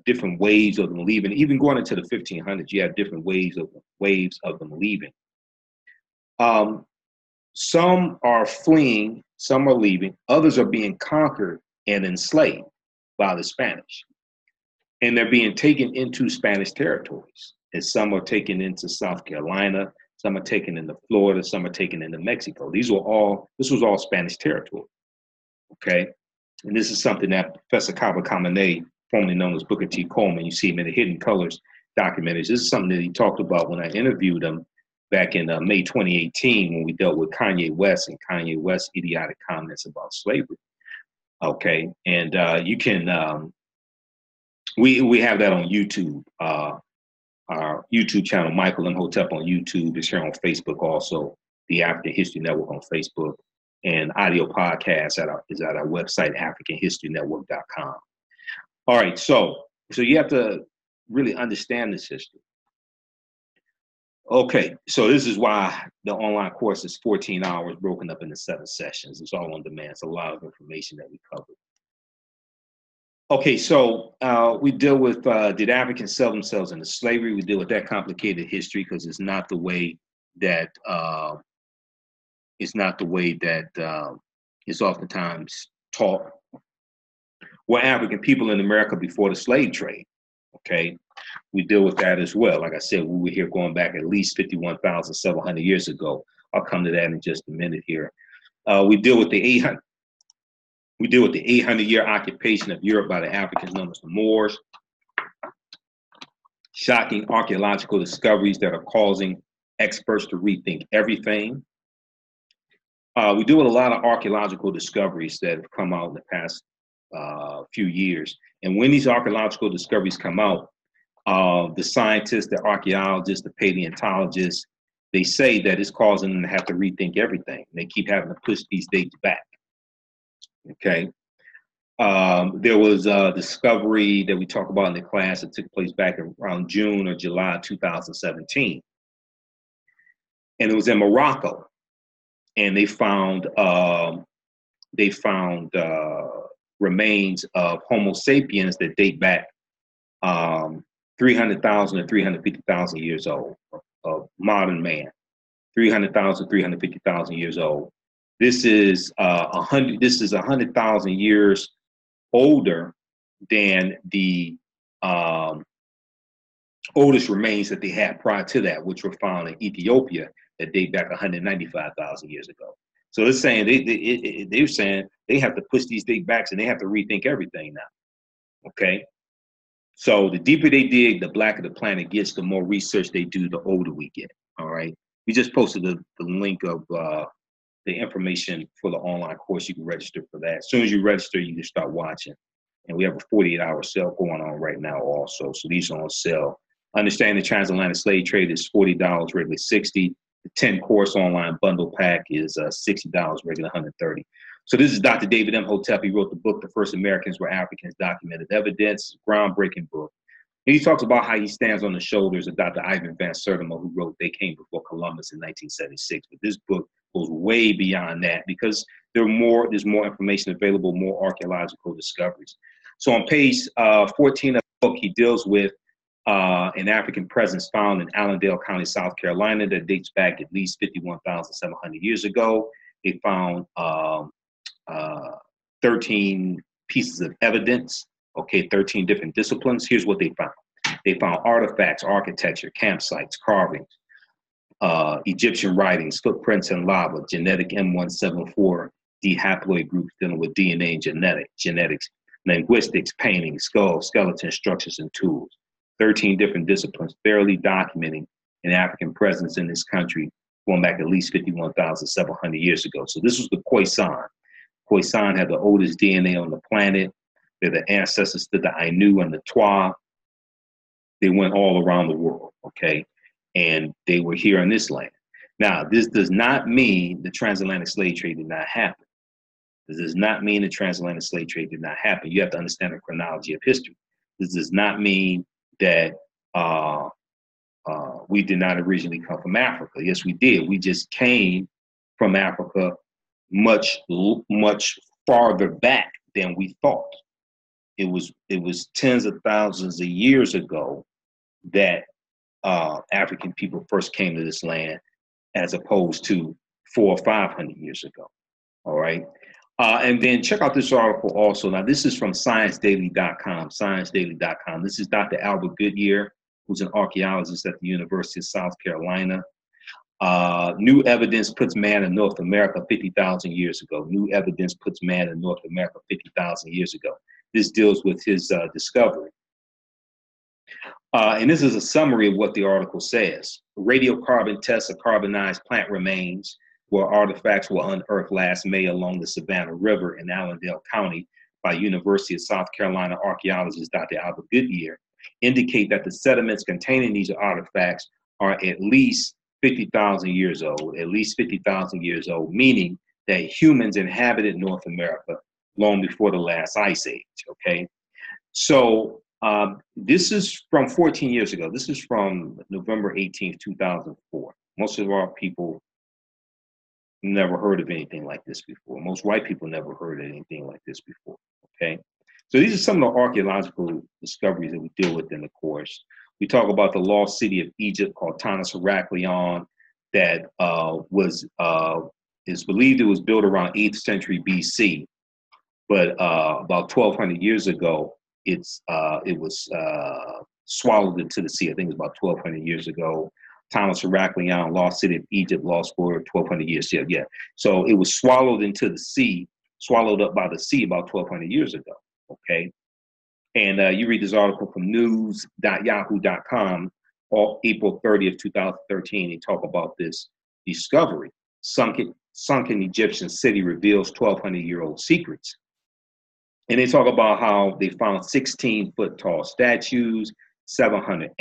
different waves of them leaving. Even going into the 1500s, you have different waves of them leaving. Some are fleeing, some are leaving, others are being conquered and enslaved by the Spanish. And they're being taken into Spanish territories. And some are taken into South Carolina, some are taken into Florida, some are taken into Mexico. This was all Spanish territory, okay? And this is something that Professor Kaba Kamene, formerly known as Booker T. Coleman, you see him in the Hidden Colors documentaries. This is something that he talked about when I interviewed him back in May 2018 when we dealt with Kanye West and Kanye West's idiotic comments about slavery. Okay, and you can we have that on YouTube. Our YouTube channel, Michael Imhotep on YouTube, is here on Facebook also. The African History Network on Facebook, and audio podcast is at our website, AfricanHistoryNetwork.com. All right, so you have to really understand this history. Okay, so this is why the online course is 14 hours broken up into 7 sessions. It's all on demand. It's a lot of information that we cover. Okay, so we deal with did Africans sell themselves into slavery? We deal with that complicated history because it's not the way that is oftentimes taught. Were African people in America before the slave trade? Okay, we deal with that as well. Like I said, we were here going back at least 51,700 years ago. I'll come to that in just a minute here. We deal with the 800-year occupation of Europe by the Africans known as the Moors. Shocking archaeological discoveries that are causing experts to rethink everything. We deal with a lot of archaeological discoveries that have come out in the past few years. And when these archaeological discoveries come out, the scientists, the archaeologists, the paleontologists, they say that it's causing them to have to rethink everything. They keep having to push these dates back. Okay. There was a discovery that we talk about in the class that took place back around June or July 2017. And it was in Morocco. And they found remains of Homo sapiens that date back 300,000 to 350,000 years old, of modern man. 300,000, 350,000 years old. This is 100,000 years older than the oldest remains that they had prior to that, which were found in Ethiopia that date back 195,000 years ago. So it's saying they're saying they have to push these dates back and they have to rethink everything now. Okay. So the deeper they dig, the blacker the planet gets, the more research they do, the older we get. All right. We just posted the link of the information for the online course. You can register for that. As soon as you register, you can start watching. And we have a 48-hour sale going on right now also. So these are on sale. Understanding the transatlantic slave trade is $40, regularly $60. The 10-course online bundle pack is $60, regular $130. So this is Dr. David Imhotep. He wrote the book, The First Americans Were Africans, Documented Evidence, groundbreaking book. And he talks about how he stands on the shoulders of Dr. Ivan Van Sertima, who wrote They Came Before Columbus in 1976. But this book goes way beyond that because there's more information available, more archaeological discoveries. So on page 14 of the book, he deals with an African presence found in Allendale County, South Carolina, that dates back at least 51,700 years ago. They found 13 pieces of evidence, okay, 13 different disciplines. Here's what they found. They found artifacts, architecture, campsites, carvings, Egyptian writings, footprints in lava, genetic M174 D haploid groups dealing with DNA and genetics, linguistics, paintings, skulls, skeletons, structures, and tools. 13 different disciplines, thoroughly documenting an African presence in this country going back at least 51,700 years ago. So this was the Khoisan. Khoisan had the oldest DNA on the planet. They're the ancestors to the Ainu and the Twa. They went all around the world, okay? And they were here in this land. Now, this does not mean the transatlantic slave trade did not happen. This does not mean the transatlantic slave trade did not happen. You have to understand the chronology of history. This does not mean that we did not originally come from Africa. Yes, we did. We just came from Africa much farther back than we thought. It was tens of thousands of years ago that African people first came to this land, as opposed to 400 or 500 years ago. All right. And then check out this article also. Now, this is from ScienceDaily.com. ScienceDaily.com. This is Dr. Albert Goodyear, who's an archaeologist at the University of South Carolina. New evidence puts man in North America 50,000 years ago. New evidence puts man in North America 50,000 years ago. This deals with his discovery. And this is a summary of what the article says. Radiocarbon tests of carbonized plant remains where artifacts were unearthed last May along the Savannah River in Allendale County by University of South Carolina archaeologist Dr. Albert Goodyear indicate that the sediments containing these artifacts are at least 50,000 years old, at least 50,000 years old, meaning that humans inhabited North America long before the last ice age, okay? So this is from 14 years ago. This is from November 18th, 2004. Most of our people never heard of anything like this before. Most white people never heard of anything like this before, okay? So these are some of the archaeological discoveries that we deal with in the course. We talk about the lost city of Egypt called Tanis Heraklion that is believed it was built around 8th century BC, but about 1,200 years ago, it was swallowed into the sea. I think it was about 1,200 years ago. Tanis Heraklion, lost city of Egypt, lost for 1,200 years. Yeah. So it was swallowed into the sea, swallowed up by the sea about 1,200 years ago. Okay. And you read this article from news.yahoo.com, April 30th, 2013. They talk about this discovery. Sunken Egyptian city reveals 1,200-year-old secrets. And they talk about how they found 16-foot tall statues, 700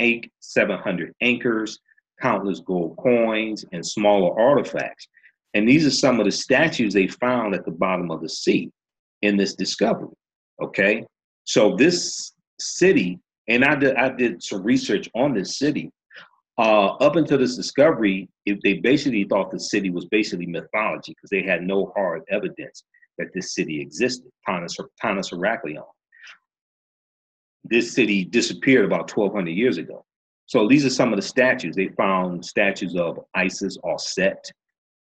anchors, countless gold coins, and smaller artifacts. And these are some of the statues they found at the bottom of the sea in this discovery, okay? So this city, and I did some research on this city, up until this discovery, they basically thought the city was basically mythology because they had no hard evidence that this city existed, Tanis Heraklion. This city disappeared about 1,200 years ago. So these are some of the statues. They found statues of Isis all set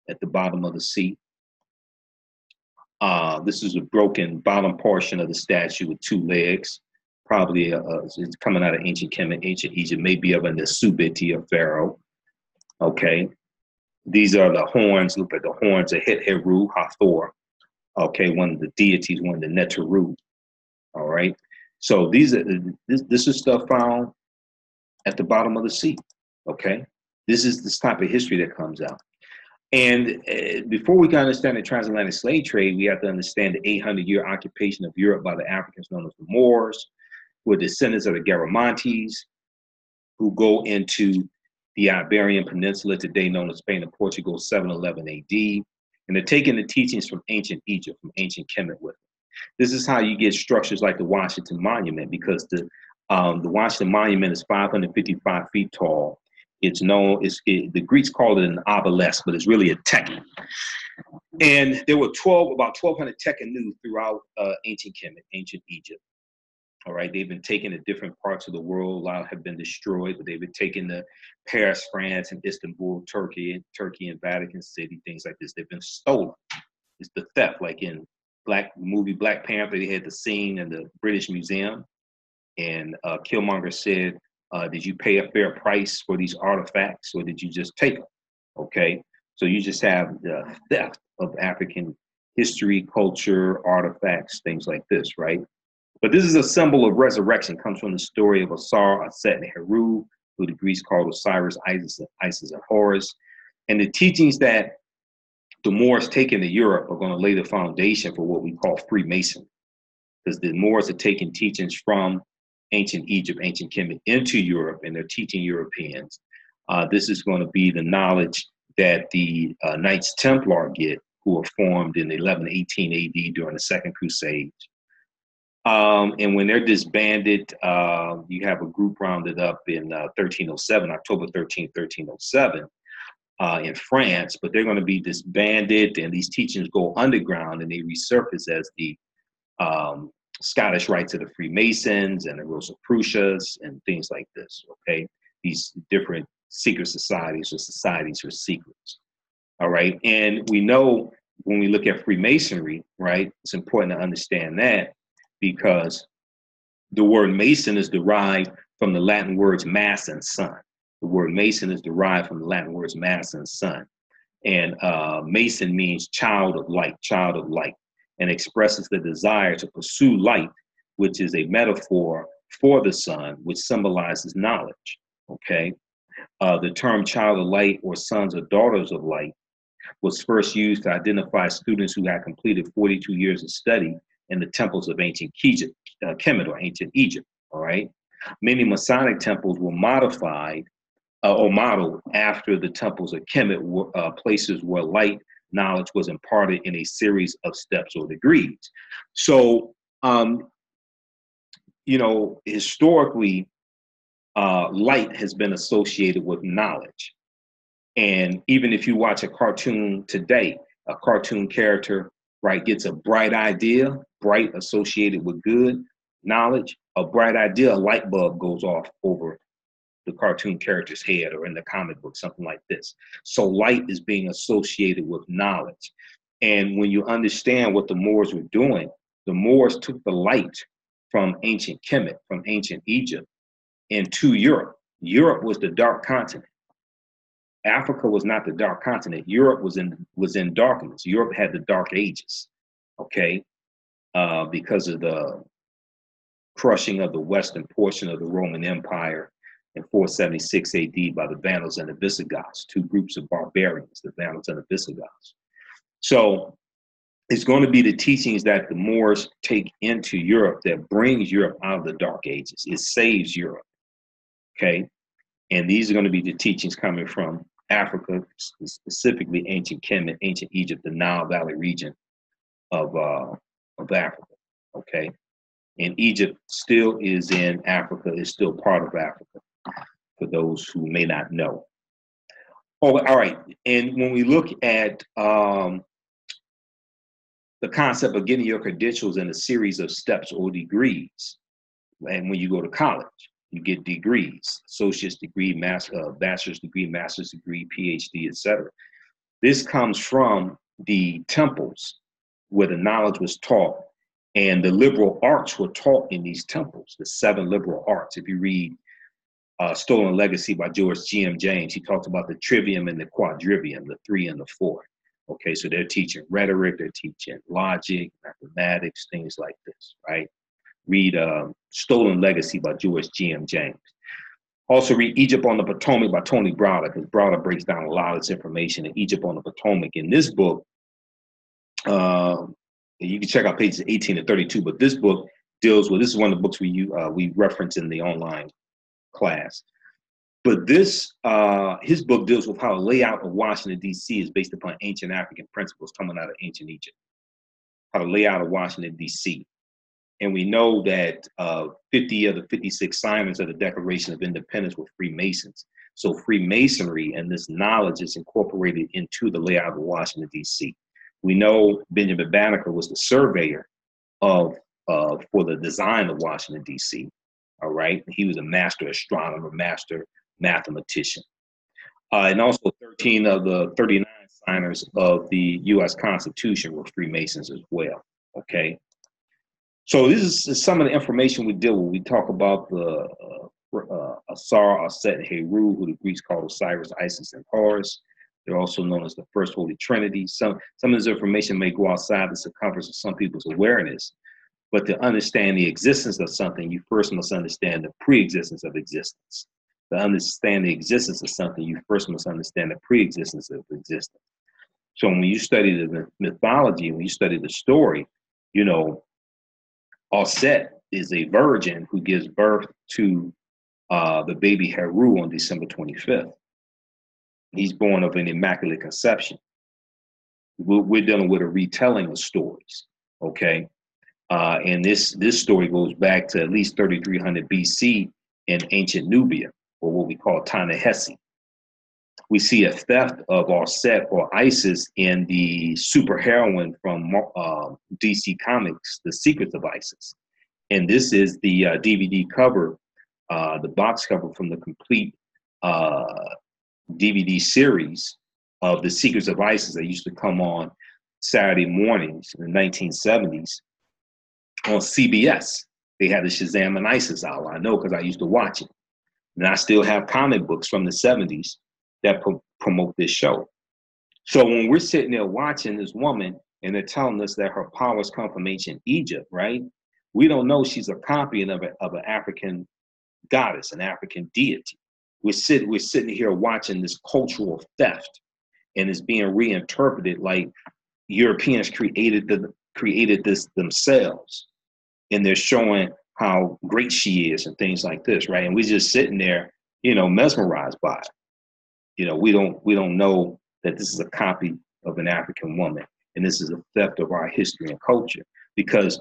at the bottom of the sea. This is a broken bottom portion of the statue with 2 legs. Probably it's coming out of ancient Kemet, ancient Egypt, maybe of an Asubiti or Pharaoh. Okay. These are the horns. Look at the horns of Heru, Hathor. Okay, one of the deities, one of the Neteru. All right. So this is stuff found at the bottom of the sea. Okay. This is this type of history that comes out. And before we can understand the transatlantic slave trade, we have to understand the 800-year occupation of Europe by the Africans known as the Moors, who are descendants of the Garamantes, who go into the Iberian Peninsula, today known as Spain and Portugal, 711 AD. And they're taking the teachings from ancient Egypt, from ancient Kemet with them. This is how you get structures like the Washington Monument, because the Washington Monument is 555 feet tall. It's known, the Greeks call it an obelisk, but it's really a tekhen. And there were about 1,200 tekhenus throughout ancient Kemet, ancient Egypt. All right, they've been taken to different parts of the world. A lot have been destroyed, but they've been taken to Paris, France, and Istanbul, Turkey, and Vatican City, things like this. They've been stolen. It's the theft, like in movie Black Panther, they had the scene in the British Museum, and Killmonger said, did you pay a fair price for these artifacts, or did you just take them? Okay, so you just have the theft of African history, culture, artifacts, things like this, right? But this is a symbol of resurrection. It comes from the story of Asar, Aset, and Heru, who the Greeks called Osiris, Isis, and Horus. And the teachings that the Moors take into Europe are going to lay the foundation for what we call Freemasonry, because the Moors are taking teachings from ancient Egypt, ancient Kemet into Europe, and they're teaching Europeans. This is going to be the knowledge that the Knights Templar get, who were formed in 1118 AD during the Second Crusade. And when they're disbanded, you have a group rounded up in 1307, October 13, 1307, in France, but they're going to be disbanded, and these teachings go underground, and they resurface as the Scottish Rites of the Freemasons and the Rosicrucians and things like this, okay? These different secret societies or societies for secrets, all right? And we know when we look at Freemasonry, right, it's important to understand that, because the word Mason is derived from the Latin words mass and sun. The word Mason is derived from the Latin words mass and sun. And Mason means child of light, and expresses the desire to pursue light, which is a metaphor for the sun, which symbolizes knowledge. Okay. The term child of light or sons or daughters of light was first used to identify students who had completed 42 years of study in the temples of ancient Kemet or ancient Egypt. All right. Many Masonic temples were modified or modeled after the temples of Kemet, places where light knowledge was imparted in a series of steps or degrees. So, historically, light has been associated with knowledge. And even if you watch a cartoon today, a cartoon character, right, gets a bright idea, bright associated with good knowledge, a bright idea, a light bulb goes off over the cartoon character's head, or in the comic book, something like this. So light is being associated with knowledge. And when you understand what the Moors were doing, the Moors took the light from ancient Kemet, from ancient Egypt, into Europe. Europe was the dark continent. Africa was not the dark continent. Europe was in darkness. Europe had the dark ages, okay, because of the crushing of the western portion of the Roman Empire in 476 AD by the Vandals and the Visigoths, two groups of barbarians, the Vandals and the Visigoths. So it's going to be the teachings that the Moors take into Europe that brings Europe out of the dark ages. It saves Europe, okay? And these are going to be the teachings coming from Africa, specifically ancient Kemet, ancient Egypt, the Nile Valley region of Africa, okay? And Egypt still is in Africa, is still part of Africa, for those who may not know. Oh, all right. And when we look at the concept of getting your credentials in a series of steps or degrees, and when you go to college, you get degrees, associate's degree, bachelor's degree, master's degree, PhD, etc. This comes from the temples where the knowledge was taught, and the liberal arts were taught in these temples, the 7 liberal arts. If you read Stolen Legacy by George G.M. James, he talks about the trivium and the quadrivium, the 3 and the 4. Okay, so they're teaching rhetoric, they're teaching logic, mathematics, things like this, right? Read Stolen Legacy by George G.M. James. Also read Egypt on the Potomac by Tony Browder, because Browder breaks down a lot of this information in Egypt on the Potomac. In this book, you can check out pages 18 and 32, but this book deals with, this is one of the books we reference in the online class. But this, his book deals with how the layout of Washington, D.C. is based upon ancient African principles coming out of ancient Egypt. How the layout of Washington, D.C. And we know that 50 of the 56 signers of the Declaration of Independence were Freemasons. So Freemasonry and this knowledge is incorporated into the layout of Washington, D.C. We know Benjamin Banneker was the surveyor for the design of Washington, D.C. All right. He was a master astronomer, master mathematician. And also 13 of the 39 signers of the U.S. Constitution were Freemasons as well. Okay. So this is some of the information we deal with. We talk about the Asar, Aset, and Heru, who the Greeks called Osiris, Isis, and Horus. They're also known as the First Holy Trinity. Some of this information may go outside the circumference of some people's awareness, but to understand the existence of something, you first must understand the pre-existence of existence. To understand the existence of something, you first must understand the pre-existence of existence. So when you study the mythology, when you study the story, you know, Aset is a virgin who gives birth to the baby Heru on December 25th. He's born of an immaculate conception. We're dealing with a retelling of stories, okay? And this story goes back to at least 3300 BC in ancient Nubia, or what we call Ta-Nehisi. We see a theft of Aset or Isis in the superheroine from DC Comics, The Secrets of Isis. And this is the DVD cover, the box cover from the complete DVD series of The Secrets of Isis that used to come on Saturday mornings in the 1970s on CBS. They had the Shazam and Isis hour. I know because I used to watch it. And I still have comic books from the 70s that promote this show. So when we're sitting there watching this woman and they're telling us that her powers come from ancient Egypt, right? We don't know she's a copy of an African goddess, an African deity. We're sitting here watching this cultural theft, and it's being reinterpreted like Europeans created this themselves, and they're showing how great she is and things like this, right? And we're just sitting there, mesmerized by it. We don't know that this is a copy of an African woman, and this is a theft of our history and culture, because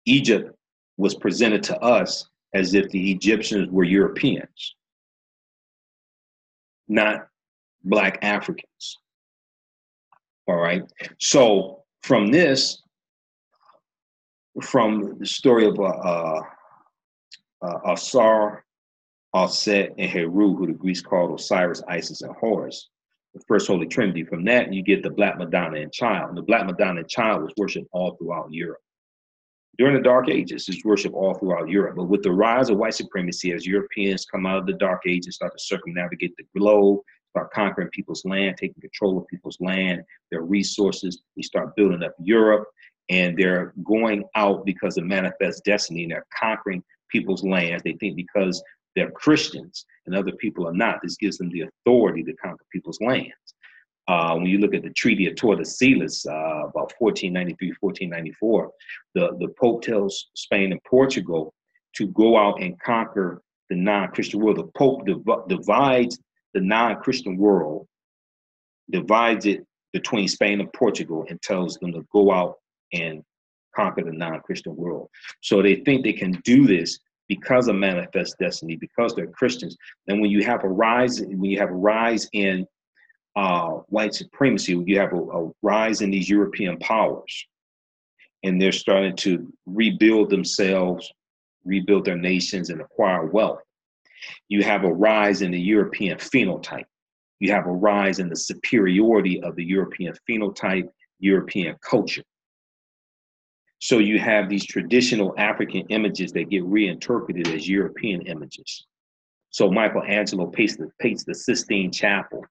Egypt was presented to us as if the Egyptians were Europeans, not Black Africans. All right. So from the story of Asar, Aset, and Heru, who the Greeks called Osiris, Isis, and Horus, the first Holy Trinity. From that, you get the Black Madonna and Child. And the Black Madonna and Child was worshipped all throughout Europe. During the Dark Ages, it's worshipped all throughout Europe. But with the rise of white supremacy, as Europeans come out of the Dark Ages, start to circumnavigate the globe, start conquering people's land, taking control of people's land, their resources, they start building up Europe, and they're going out because of manifest destiny, and they're conquering people's lands. They think because they're Christians and other people are not, this gives them the authority to conquer people's lands. When you look at the Treaty of Tordesillas, about 1493, 1494, the Pope tells Spain and Portugal to go out and conquer the non-Christian world. The Pope divides the non-Christian world, divides it between Spain and Portugal, and tells them to go out and conquer the non-Christian world. So they think they can do this because of manifest destiny, because they're Christians. And when you have a rise in white supremacy, you have a rise in these European powers, and they're starting to rebuild themselves, rebuild their nations, and acquire wealth. You have a rise in the European phenotype. You have a rise in the superiority of the European phenotype, European culture. So you have these traditional African images that get reinterpreted as European images. So Michelangelo paints the Sistine Chapel,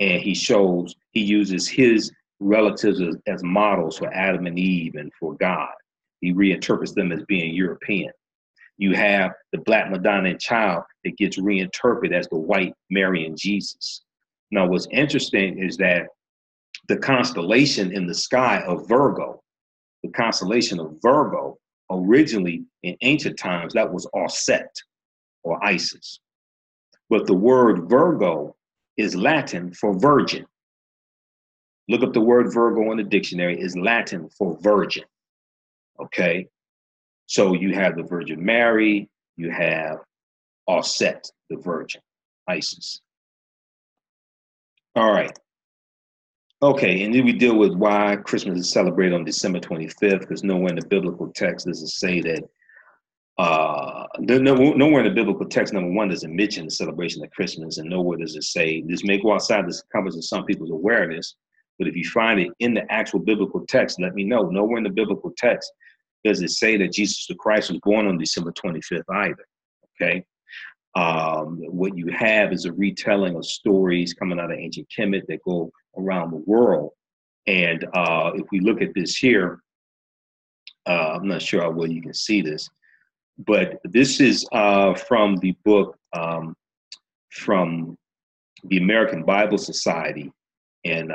and he uses his relatives as models for Adam and Eve and for God. He reinterprets them as being European. You have the Black Madonna and Child that gets reinterpreted as the white Mary and Jesus. Now, what's interesting is that the constellation in the sky of Virgo, the constellation of Virgo, originally in ancient times, that was Auset or Isis. But the word Virgo is Latin for virgin. Look up the word Virgo in the dictionary, is Latin for virgin. Okay? So you have the Virgin Mary, you have Auset, the Virgin, Isis. All right. Okay, and then we deal with why Christmas is celebrated on December 25th, because nowhere in the biblical text does it say that, nowhere in the biblical text, number one, does it mention the celebration of Christmas, and nowhere does it say, this may go outside the compass of some people's awareness, but if you find it in the actual biblical text, let me know. Nowhere in the biblical text does it say that Jesus the Christ was born on December 25th either, okay? What you have is a retelling of stories coming out of ancient Kemet that go around the world. And if we look at this here, I'm not sure how well you can see this, but this is from the book from the American Bible Society and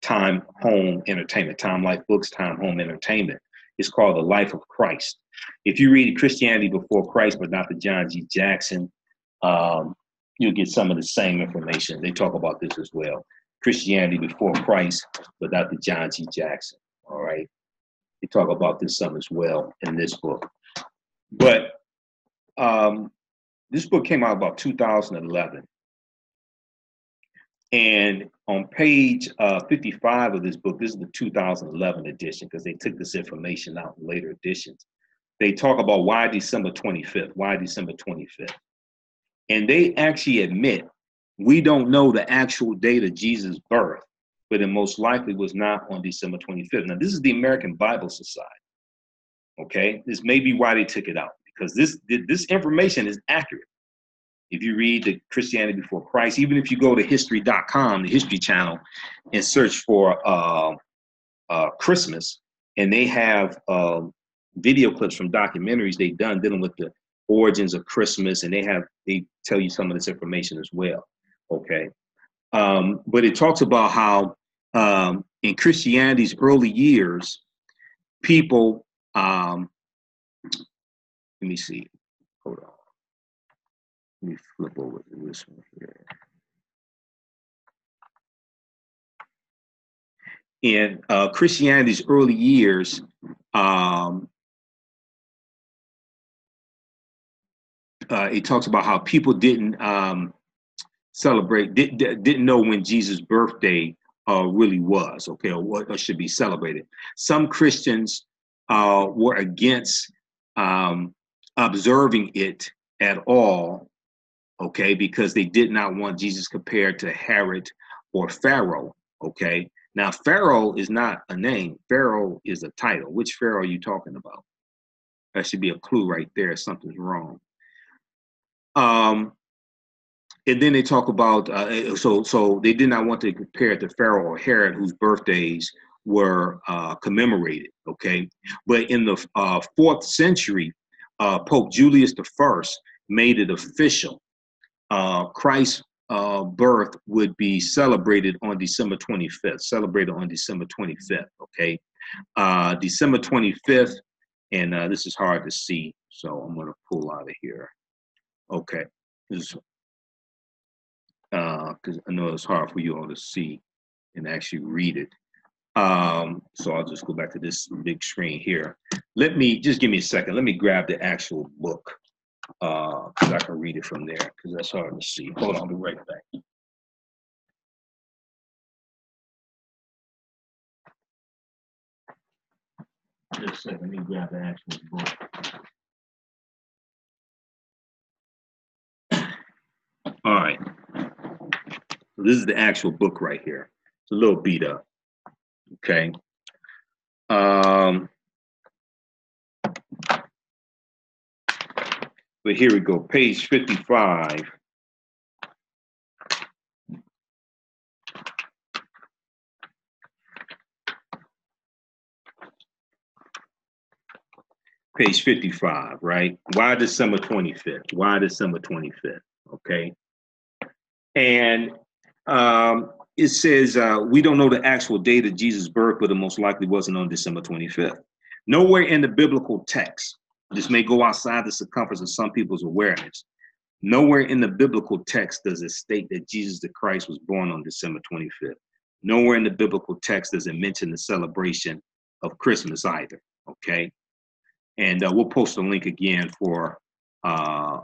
Time Home Entertainment, Time Life Books, Time Home Entertainment. It's called The Life of Christ. If you read Christianity Before Christ by Dr. John G. Jackson, you'll get some of the same information. They talk about this as well. Christianity Before Christ by Dr. John G. Jackson. All right. They talk about this some as well in this book. But this book came out about 2011. And on page 55 of this book, this is the 2011 edition, because they took this information out in later editions. They talk about why December 25th, why December 25th. And they actually admit, we don't know the actual date of Jesus' birth, but it most likely was not on December 25th. Now, this is the American Bible Society, okay? This may be why they took it out, because this information is accurate. If you read the Christianity Before Christ, even if you go to history.com, the History Channel, and search for Christmas, and they have video clips from documentaries they've done dealing with the origins of Christmas, and they tell you some of this information as well. Okay, but it talks about how in Christianity's early years, people. Let me see. Hold on. Let me flip over to this one here. In Christianity's early years, it talks about how people didn't celebrate, didn't know when Jesus' birthday really was, okay, or what should be celebrated. Some Christians were against observing it at all, okay, because they did not want Jesus compared to Herod or Pharaoh, okay. Now, Pharaoh is not a name. Pharaoh is a title. Which Pharaoh are you talking about? That should be a clue right there. Something's wrong. And then they talk about, so they did not want to compare it to Pharaoh or Herod, whose birthdays were commemorated, okay? But in the 4th century, Pope Julius I made it official. Christ's birth would be celebrated on December 25th, okay? December 25th, and this is hard to see, so I'm gonna pull out of here. Okay, this because I know it's hard for you all to see and actually read it. So I'll just go back to this big screen here. Let me, just give me a second. Let me grab the actual book because I can read it from there because that's hard to see. Hold on, I'll be right back. Just a second, let me grab the actual book. All right. So this is the actual book right here. It's a little beat up. Okay. But here we go, page 55. Page 55, right? Why December 25th? Why December 25th? Okay. And it says, we don't know the actual date of Jesus' birth, but it most likely wasn't on December 25th. Nowhere in the biblical text, this may go outside the circumference of some people's awareness. Nowhere in the biblical text does it state that Jesus the Christ was born on December 25th. Nowhere in the biblical text does it mention the celebration of Christmas either, okay? And we'll post a link again for the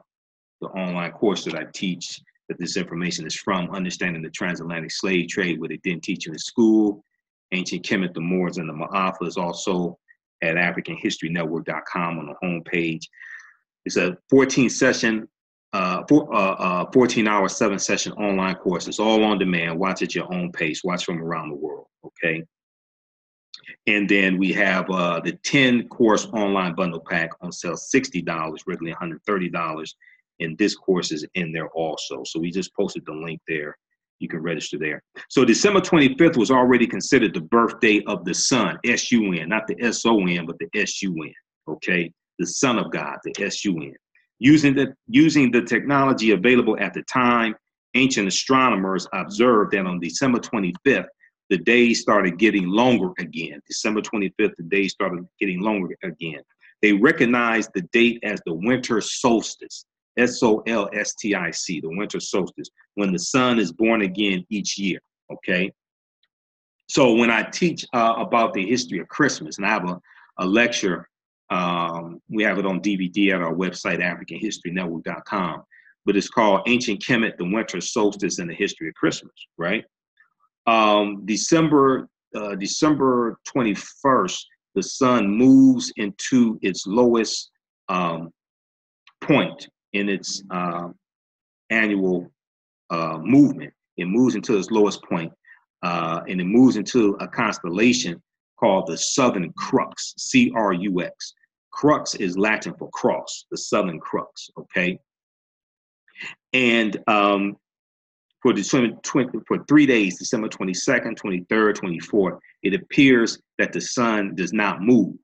online course that I teach, that this information is from, Understanding the Transatlantic Slave Trade, what they didn't teach you in school. Ancient Kemet, the Moors and the Maafa is also at AfricanHistoryNetwork.com on the homepage. It's a 14-hour, 7-session online course. It's all on demand. Watch at your own pace. Watch from around the world, okay? And then we have the 10-course online bundle pack on sale, $60, regularly $130. And this course is in there also. So we just posted the link there. You can register there. So December 25th was already considered the birthday of the Sun, S-U-N, not the S-O-N, but the S-U-N, okay? The Son of God, the S-U-N. Using the technology available at the time, ancient astronomers observed that on December 25th, the days started getting longer again. December 25th, the days started getting longer again. They recognized the date as the winter solstice, S-O-L-S-T-I-C, the winter solstice, when the sun is born again each year, okay? So when I teach about the history of Christmas, and I have a lecture, we have it on DVD at our website, AfricanHistoryNetwork.com, but it's called Ancient Kemet, the Winter Solstice and the History of Christmas, right? December 21st, the sun moves into its lowest point in its annual movement. It moves into its lowest point, and it moves into a constellation called the Southern Crux, C-R-U-X. Crux is Latin for cross, the Southern Crux, okay? And for 3 days, December 22nd, 23rd, 24th, it appears that the sun does not move.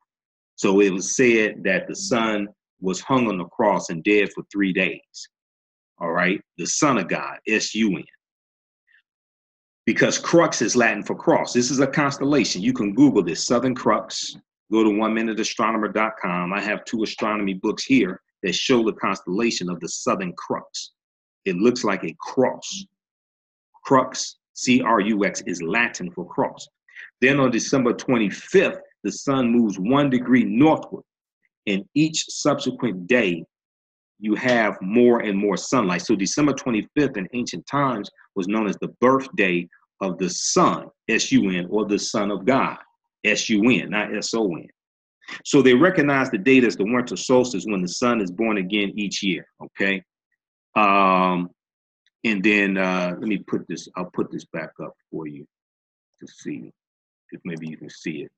So it was said that the Son was hung on the cross and dead for 3 days. All right, the Son of God, S-U-N. Because crux is Latin for cross. This is a constellation. You can Google this, Southern Crux. Go to 1minuteastronomer.com. I have 2 astronomy books here that show the constellation of the Southern Crux. It looks like a cross. Crux, C-R-U-X, is Latin for cross. Then on December 25th, the sun moves 1 degree northward. And each subsequent day, you have more and more sunlight. So December 25th in ancient times was known as the birthday of the sun, S-U-N, or the Son of God, S-U-N, not S-O-N. So they recognize the date as the winter solstice when the sun is born again each year, okay? And then let me put this, I'll put this back up for you to see, if maybe you can see it.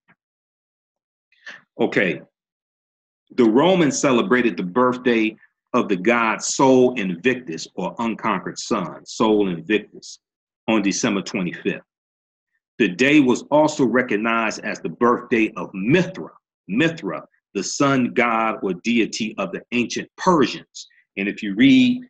Okay, the Romans celebrated the birthday of the god Sol Invictus, or unconquered sun, Sol Invictus, on December 25th. The day was also recognized as the birthday of Mithra, Mithra, the sun god or deity of the ancient Persians. And if you read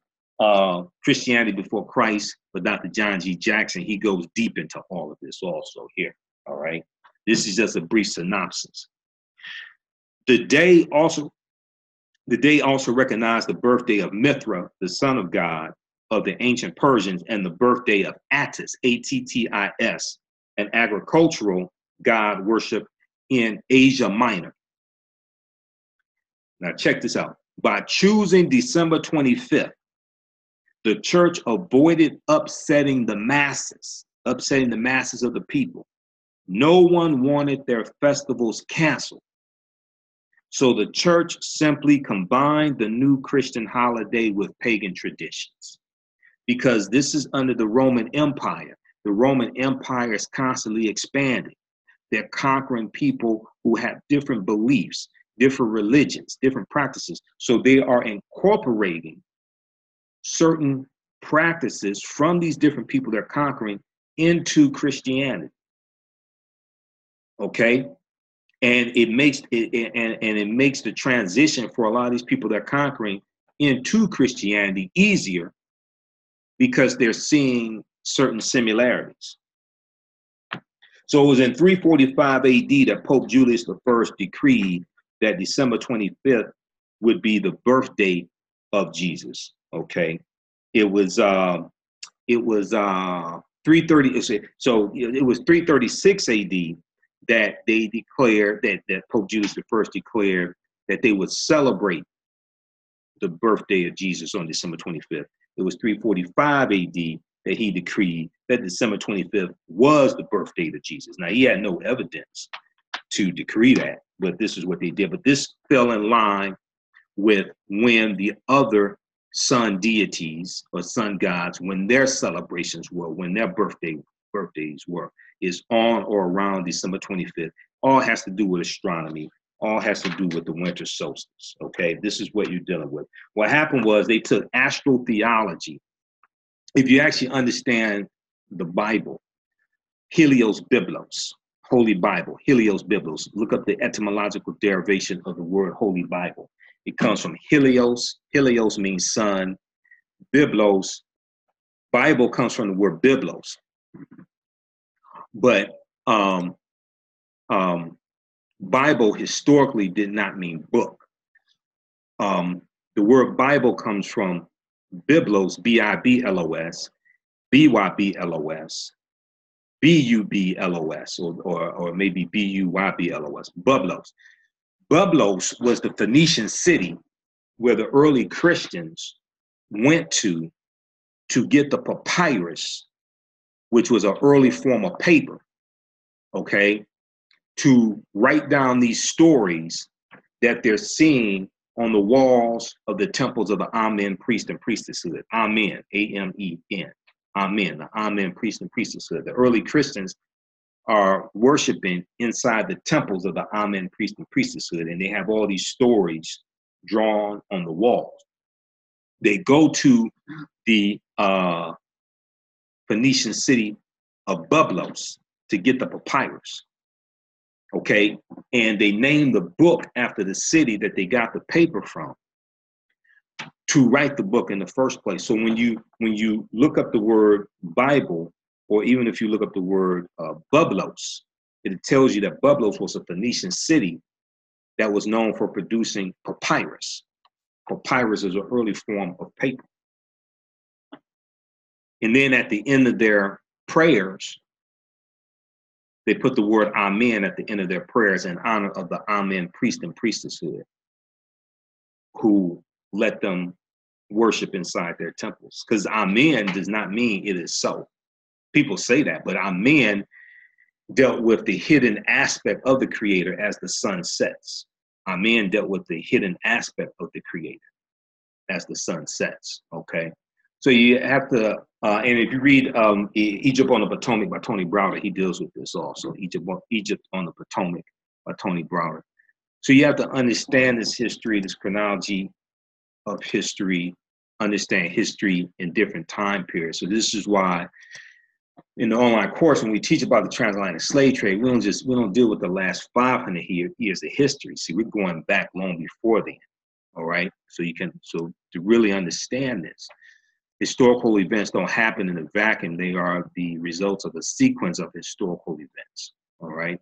Christianity Before Christ by Dr. John G. Jackson, he goes deep into all of this also here, all right? This is just a brief synopsis. The day also recognized the birthday of Mithra, the son of God of the ancient Persians, and the birthday of Attis, A-T-T-I-S, an agricultural god worship in Asia Minor. Now check this out. By choosing December 25th, the church avoided upsetting the masses of the people. No one wanted their festivals canceled. So the church simply combined the new Christian holiday with pagan traditions. Because this is under the Roman Empire. The Roman Empire is constantly expanding. They're conquering people who have different beliefs, different religions, different practices. So they are incorporating certain practices from these different people they're conquering into Christianity. Okay? And it makes the transition for a lot of these people they're conquering into Christianity easier because they're seeing certain similarities. So it was in 345 AD that Pope Julius I decreed that December 25th would be the birthday of Jesus. Okay, it was 330. So it was 336 AD that they declared that Pope Julius I declared that they would celebrate the birthday of Jesus on December 25th. It was 345 AD that he decreed that December 25th was the birthday of Jesus. Now, he had no evidence to decree that, but this is what they did. But this fell in line with when the other sun deities or sun gods, when their celebrations were, when their birthdays were, is on or around December 25th. All has to do with astronomy. All has to do with the winter solstice, okay? This is what you're dealing with. What happened was they took astrotheology. If you actually understand the Bible, Helios Biblos, Holy Bible, Helios Biblos, look up the etymological derivation of the word Holy Bible. It comes from Helios. Helios means sun. Biblos, Bible comes from the word Biblos. But Bible historically did not mean book. The word Bible comes from Biblos, B-I-B-L-O-S, B-Y-B-L-O-S, B-U-B-L-O-S, or maybe B-U-Y-B-L-O-S, Bublos. Bublos was the Phoenician city where the early Christians went to get the papyrus, which was an early form of paper, okay, to write down these stories that they're seeing on the walls of the temples of the Amen priest and priestesshood. Amen, A-M-E-N, Amen, the Amen priest and priestesshood. The early Christians are worshiping inside the temples of the Amen priest and priestesshood, and they have all these stories drawn on the walls. They go to the Phoenician city of Bublos to get the papyrus. Okay, and they named the book after the city that they got the paper from to write the book in the first place. So when you look up the word Bible, or even if you look up the word Bublos, it tells you that Bublos was a Phoenician city that was known for producing papyrus. Papyrus is an early form of paper. And then at the end of their prayers, they put the word Amen at the end of their prayers in honor of the Amen priest and priestesshood who let them worship inside their temples. Because Amen does not mean it is so. People say that, but Amen dealt with the hidden aspect of the creator as the sun sets. Amen dealt with the hidden aspect of the creator as the sun sets, okay? So you have to, and if you read Egypt on the Potomac by Tony Browder, he deals with this also, Egypt on the Potomac by Tony Browder. So you have to understand this history, this chronology of history, understand history in different time periods. So this is why in the online course, when we teach about the transatlantic slave trade, we don't deal with the last 500 years of history. See, we're going back long before then. All right. So to really understand this, historical events don't happen in a vacuum. They are the results of a sequence of historical events. All right.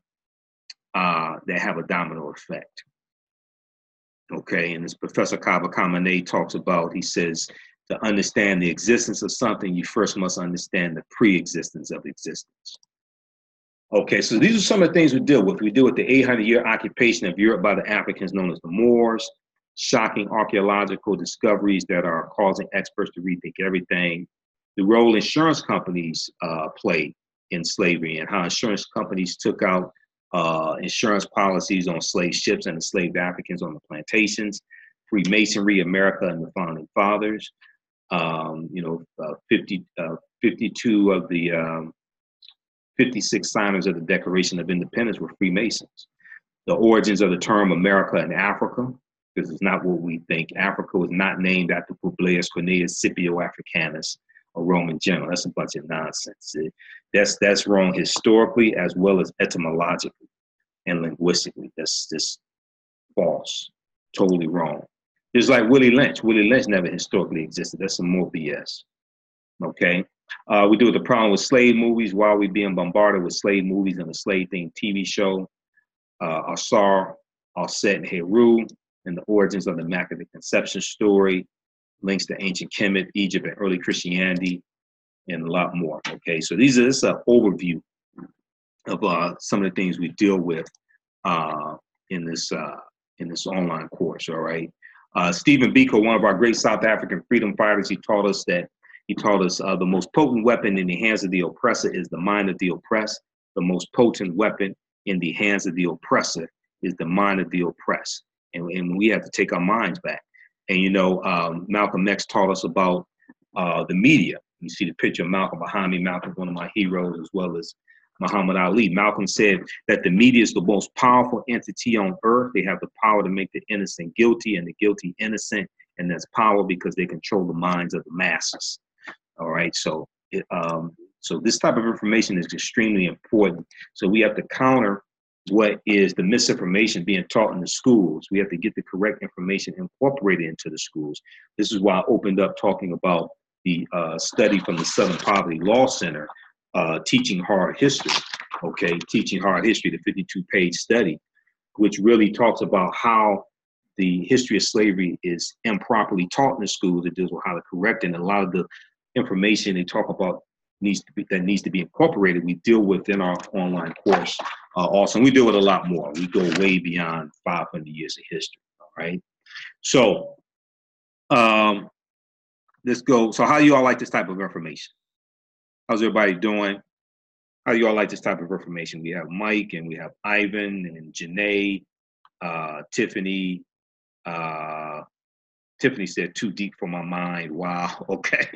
That have a domino effect. Okay. And as Professor Kaba Kamene talks about, he says, to understand the existence of something, you first must understand the pre-existence of existence. Okay, so these are some of the things we deal with. We deal with the 800-year occupation of Europe by the Africans known as the Moors, shocking archaeological discoveries that are causing experts to rethink everything, the role insurance companies play in slavery and how insurance companies took out insurance policies on slave ships and enslaved Africans on the plantations, Freemasonry, America, and the Founding Fathers. 52 of the 56 signers of the Declaration of Independence were Freemasons. The origins of the term America and Africa, because it's not what we think. Africa was not named after Publius Cornelius Scipio Africanus, a Roman general. That's a bunch of nonsense. That's wrong historically as well as etymologically and linguistically. That's just false, totally wrong. Just like Willie Lynch. Willie Lynch never historically existed. That's some more BS. Okay. We do the problem with slave movies. While we being bombarded with slave movies and a slave-themed TV show, Asar, Alset, and Heru, and the origins of the Immaculate Conception story, links to ancient Kemet, Egypt, and early Christianity, and a lot more. Okay, so this is an overview of some of the things we deal with in this online course. All right. Stephen Biko, one of our great South African freedom fighters, he taught us the most potent weapon in the hands of the oppressor is the mind of the oppressed. The most potent weapon in the hands of the oppressor is the mind of the oppressed. And we have to take our minds back. And, Malcolm X taught us about the media. You see the picture of Malcolm behind me. Malcolm's one of my heroes, as well as Muhammad Ali. Malcolm said that the media is the most powerful entity on earth. They have the power to make the innocent guilty and the guilty innocent. And that's power because they control the minds of the masses. All right. So this type of information is extremely important. So we have to counter what is the misinformation being taught in the schools. We have to get the correct information incorporated into the schools. This is why I opened up talking about the study from the Southern Poverty Law Center, Teaching Hard History. Okay, Teaching Hard History, the 52-page study, which really talks about how the history of slavery is improperly taught in the schools. It deals with how to correct it, and a lot of the information they talk about needs to be incorporated. We deal with in our online course also. And we deal with a lot more. We go way beyond 500 years of history. All right. So let's go. So how do you all like this type of information? How's everybody doing? How do you all like this type of information? We have Mike and we have Ivan and Janae, Tiffany. Tiffany said, too deep for my mind. Wow. Okay.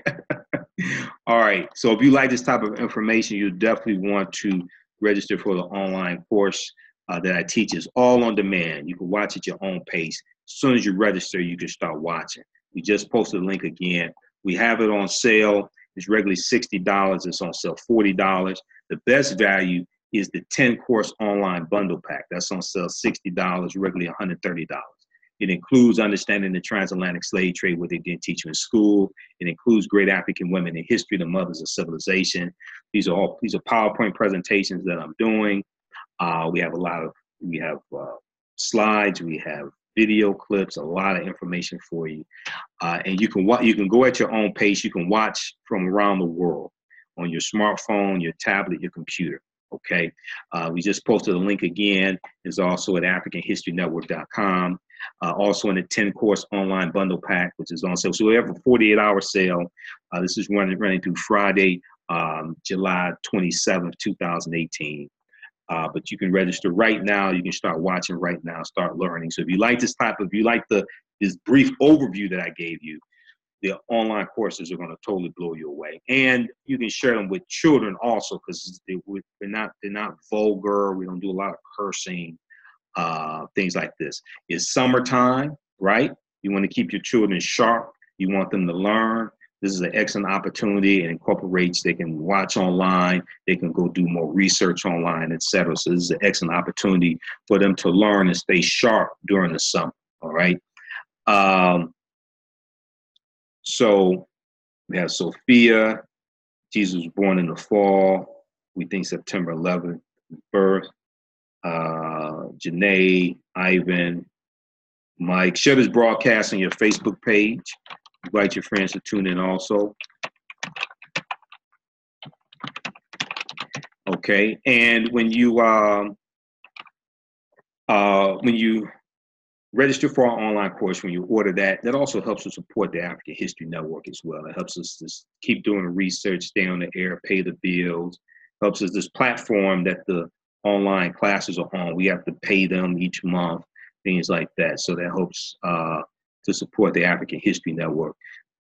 All right. So if you like this type of information, you definitely want to register for the online course that I teach. Is all on demand. You can watch at your own pace. As soon as you register, you can start watching. We just posted a link again. We have it on sale. It's regularly $60. It's on sale $40. The best value is the 10-course online bundle pack. That's on sale $60, regularly $130. It includes understanding the transatlantic slave trade, what they didn't teach you in school. It includes great African women in history, the mothers of civilization. These are PowerPoint presentations that I'm doing. We have slides, we have video clips, a lot of information for you. And you can go at your own pace. You can watch from around the world on your smartphone, your tablet, your computer. Okay. We just posted a link again. It's also at AfricanHistoryNetwork.com. Also in the 10-course online bundle pack, which is on sale. So we have a 48-hour sale. This is running through Friday, July 27th, 2018. But you can register right now. You can start watching right now, start learning. So if you like this this brief overview that I gave you, the online courses are going to totally blow you away. And you can share them with children also, because they're not vulgar. We don't do a lot of cursing, things like this. It's summertime, right? You want to keep your children sharp. You want them to learn. This is an excellent opportunity. It incorporates, they can watch online, they can go do more research online, etc. So this is an excellent opportunity for them to learn and stay sharp during the summer, all right? So we have Sophia. Jesus was born in the fall. We think September 11th birth. Janae, Ivan, Mike. Share this broadcast on your Facebook page. Invite your friends to tune in also. Okay, and when you register for our online course, when you order that, that also helps to support the African History Network as well. It helps us to keep doing the research, stay on the air, pay the bills. Helps us, this platform that the online classes are on, we have to pay them each month, things like that. So that helps to support the African History Network.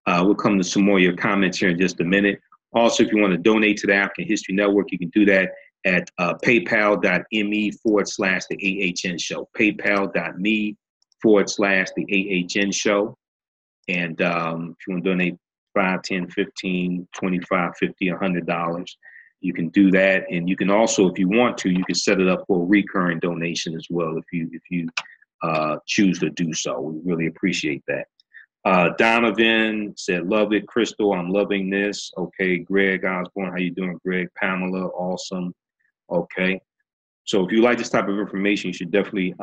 We'll come to some more of your comments here in just a minute. Also, if you want to donate to the African History Network, you can do that at paypal.me/the AHN show. Paypal.me/the AHN show. And if you want to donate $5, $10, $15, $25, $50, $100, you can do that. And you can also, if you want to, you can set it up for a recurring donation as well if you choose to do so. We really appreciate that. Donovan said, love it. Crystal, I'm loving this. Okay. Greg Osborne, how you doing, Greg? Pamela, awesome. Okay. So if you like this type of information, you should definitely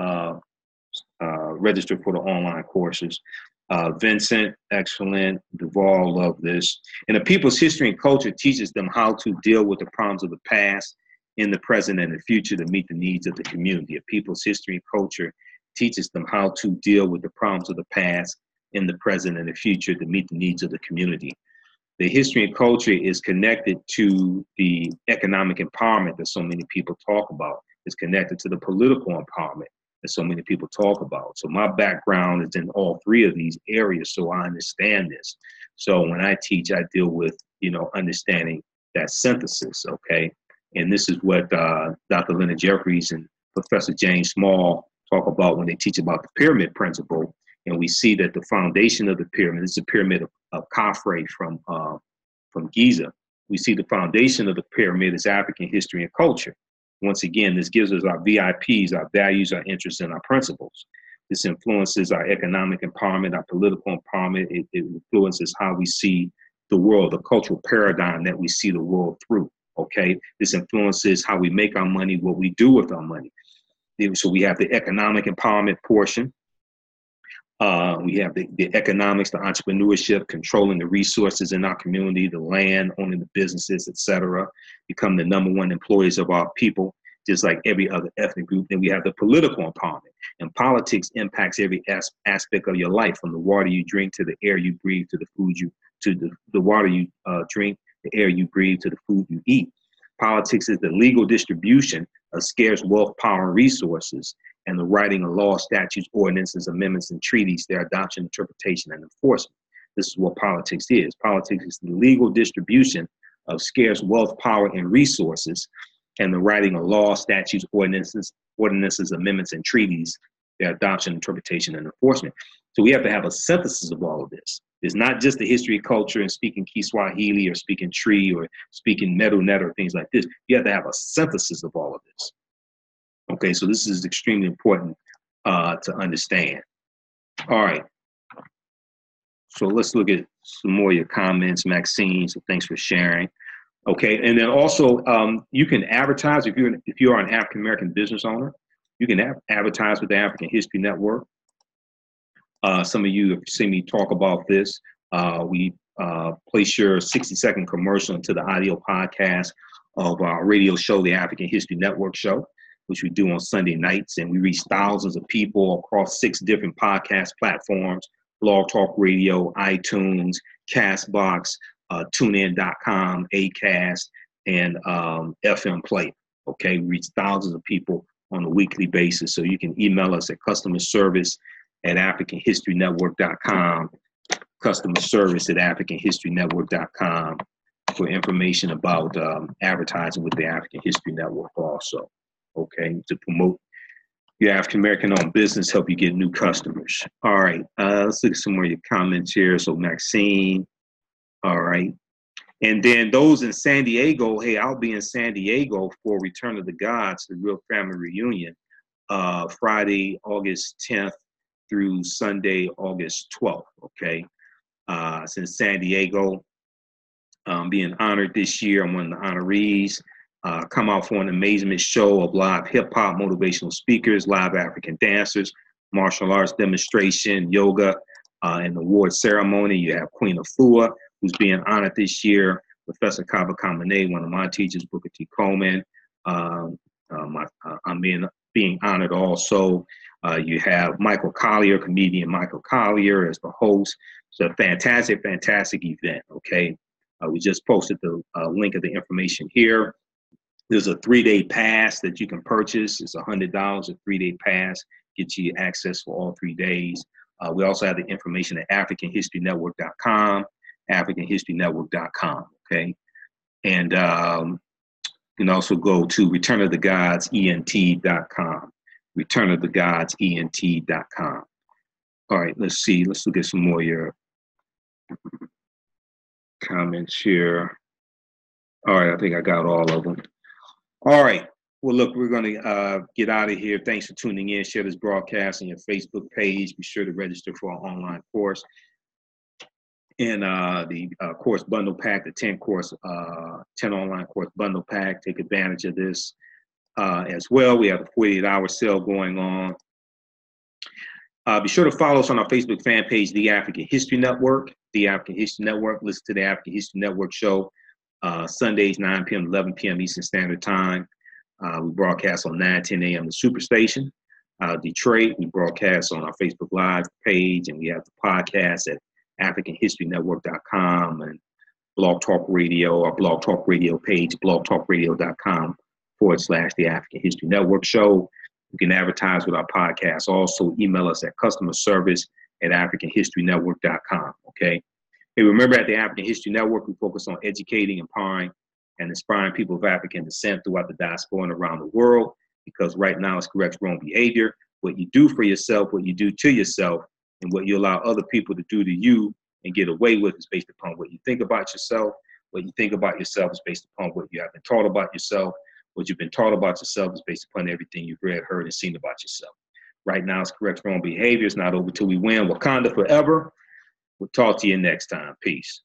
register for the online courses. Vincent, excellent. Duval, love this. And the people's history and culture teaches them how to deal with the problems of the past, in the present, and the future to meet the needs of the community. A people's history and culture teaches them how to deal with the problems of the past, in the present, and the future to meet the needs of the community. The history and culture is connected to the economic empowerment that so many people talk about. It's connected to the political empowerment that so many people talk about. So my background is in all three of these areas, so I understand this. So when I teach, I deal with, understanding that synthesis, okay? And this is what Dr. Leonard Jeffries and Professor James Small talk about when they teach about the pyramid principle. And we see that the foundation of the pyramid, this is a pyramid of Khafre from Giza. We see the foundation of the pyramid is African history and culture. Once again, this gives us our VIPs, our values, our interests, and our principles. This influences our economic empowerment, our political empowerment. It influences how we see the world, the cultural paradigm that we see the world through, okay? This influences how we make our money, what we do with our money. So we have the economic empowerment portion. We have the economics, the entrepreneurship, controlling the resources in our community, the land, owning the businesses, etc. Become the #1 employees of our people, just like every other ethnic group. Then we have the political empowerment. And politics impacts every aspect of your life, from the water you drink to the air you breathe to the food the water you drink, the air you breathe to the food you eat. Politics is the legal distribution of scarce wealth, power, and resources, and the writing of laws, statutes, ordinances, amendments, and treaties, their adoption, interpretation, and enforcement. This is what politics is. Politics is the legal distribution of scarce wealth, power, and resources, and the writing of laws, statutes, ordinances, amendments, and treaties, their adoption, interpretation, and enforcement. So we have to have a synthesis of all of this. It's not just the history, culture, and speaking Kiswahili or speaking Tree or speaking Medu Net or things like this. You have to have a synthesis of all of this. Okay, so this is extremely important to understand. All right. So let's look at some more of your comments, Maxine. So thanks for sharing. Okay, and then also you can advertise if you are an African American business owner. You can advertise with the African History Network. Some of you have seen me talk about this. We place your 60-second commercial into the audio podcast of our radio show, the African History Network Show, which we do on Sunday nights, and we reach thousands of people across 6 different podcast platforms: Blog Talk Radio, iTunes, Castbox, TuneIn.com, Acast, and FM Play. Okay, we reach thousands of people on a weekly basis. So you can email us at customerservice@AfricanHistoryNetwork.com, customerservice@AfricanHistoryNetwork.com for information about advertising with the African History Network also. Okay, to promote your African American owned business, help you get new customers. All right, let's look at some more of your comments here. So Maxine, all right. And then those in San Diego, hey, I'll be in San Diego for Return of the Gods, the Real Family Reunion, Friday, August 10th through Sunday, August 12th, okay? It's in San Diego. I'm being honored this year. I'm one of the honorees. Come out for an amazement show of live hip-hop motivational speakers, live African dancers, martial arts demonstration, yoga, and award ceremony. You have Queen Afua, who's being honored this year, Professor Kaba, Kamene, one of my teachers, Booker T. Coleman. I'm being honored also. You have Michael Collier, comedian Michael Collier, as the host. It's a fantastic, fantastic event, okay? We just posted the link of the information here. There's a 3-day pass that you can purchase. It's $100, a 3-day pass, gets you access for all 3 days. We also have the information at AfricanHistoryNetwork.com, AfricanHistoryNetwork.com, okay? And you can also go to returnofthegodsent.com, returnofthegodsent.com. All right, let's see. Let's look at some more of your comments here. All right, I think I got all of them. All right. Well, look, we're going to get out of here. Thanks for tuning in. Share this broadcast on your Facebook page. Be sure to register for our online course. And the course bundle pack, the 10 online course bundle pack. Take advantage of this as well. We have a 48-hour sale going on. Be sure to follow us on our Facebook fan page, The African History Network. The African History Network. Listen to the African History Network show Sundays, 9 p.m. to 11 p.m. Eastern Standard Time. We broadcast on 9:10 a.m. the Superstation. Detroit, we broadcast on our Facebook Live page, and we have the podcast at AfricanHistoryNetwork.com and Blog Talk Radio, our Blog Talk Radio page, blogtalkradio.com/The African History Network Show. You can advertise with our podcast. Also, email us at customerservice@AfricanHistoryNetwork.com, okay? Hey, remember, at the African History Network, we focus on educating, empowering, and inspiring people of African descent throughout the diaspora and around the world, because right now it's correct wrong behavior. What you do for yourself, what you do to yourself, and what you allow other people to do to you and get away with is based upon what you think about yourself. What you think about yourself is based upon what you have been taught about yourself. What you've been taught about yourself is based upon everything you've read, heard, and seen about yourself. Right now it's correct wrong behavior. It's not over till we win. Wakanda forever. We'll talk to you next time. Peace.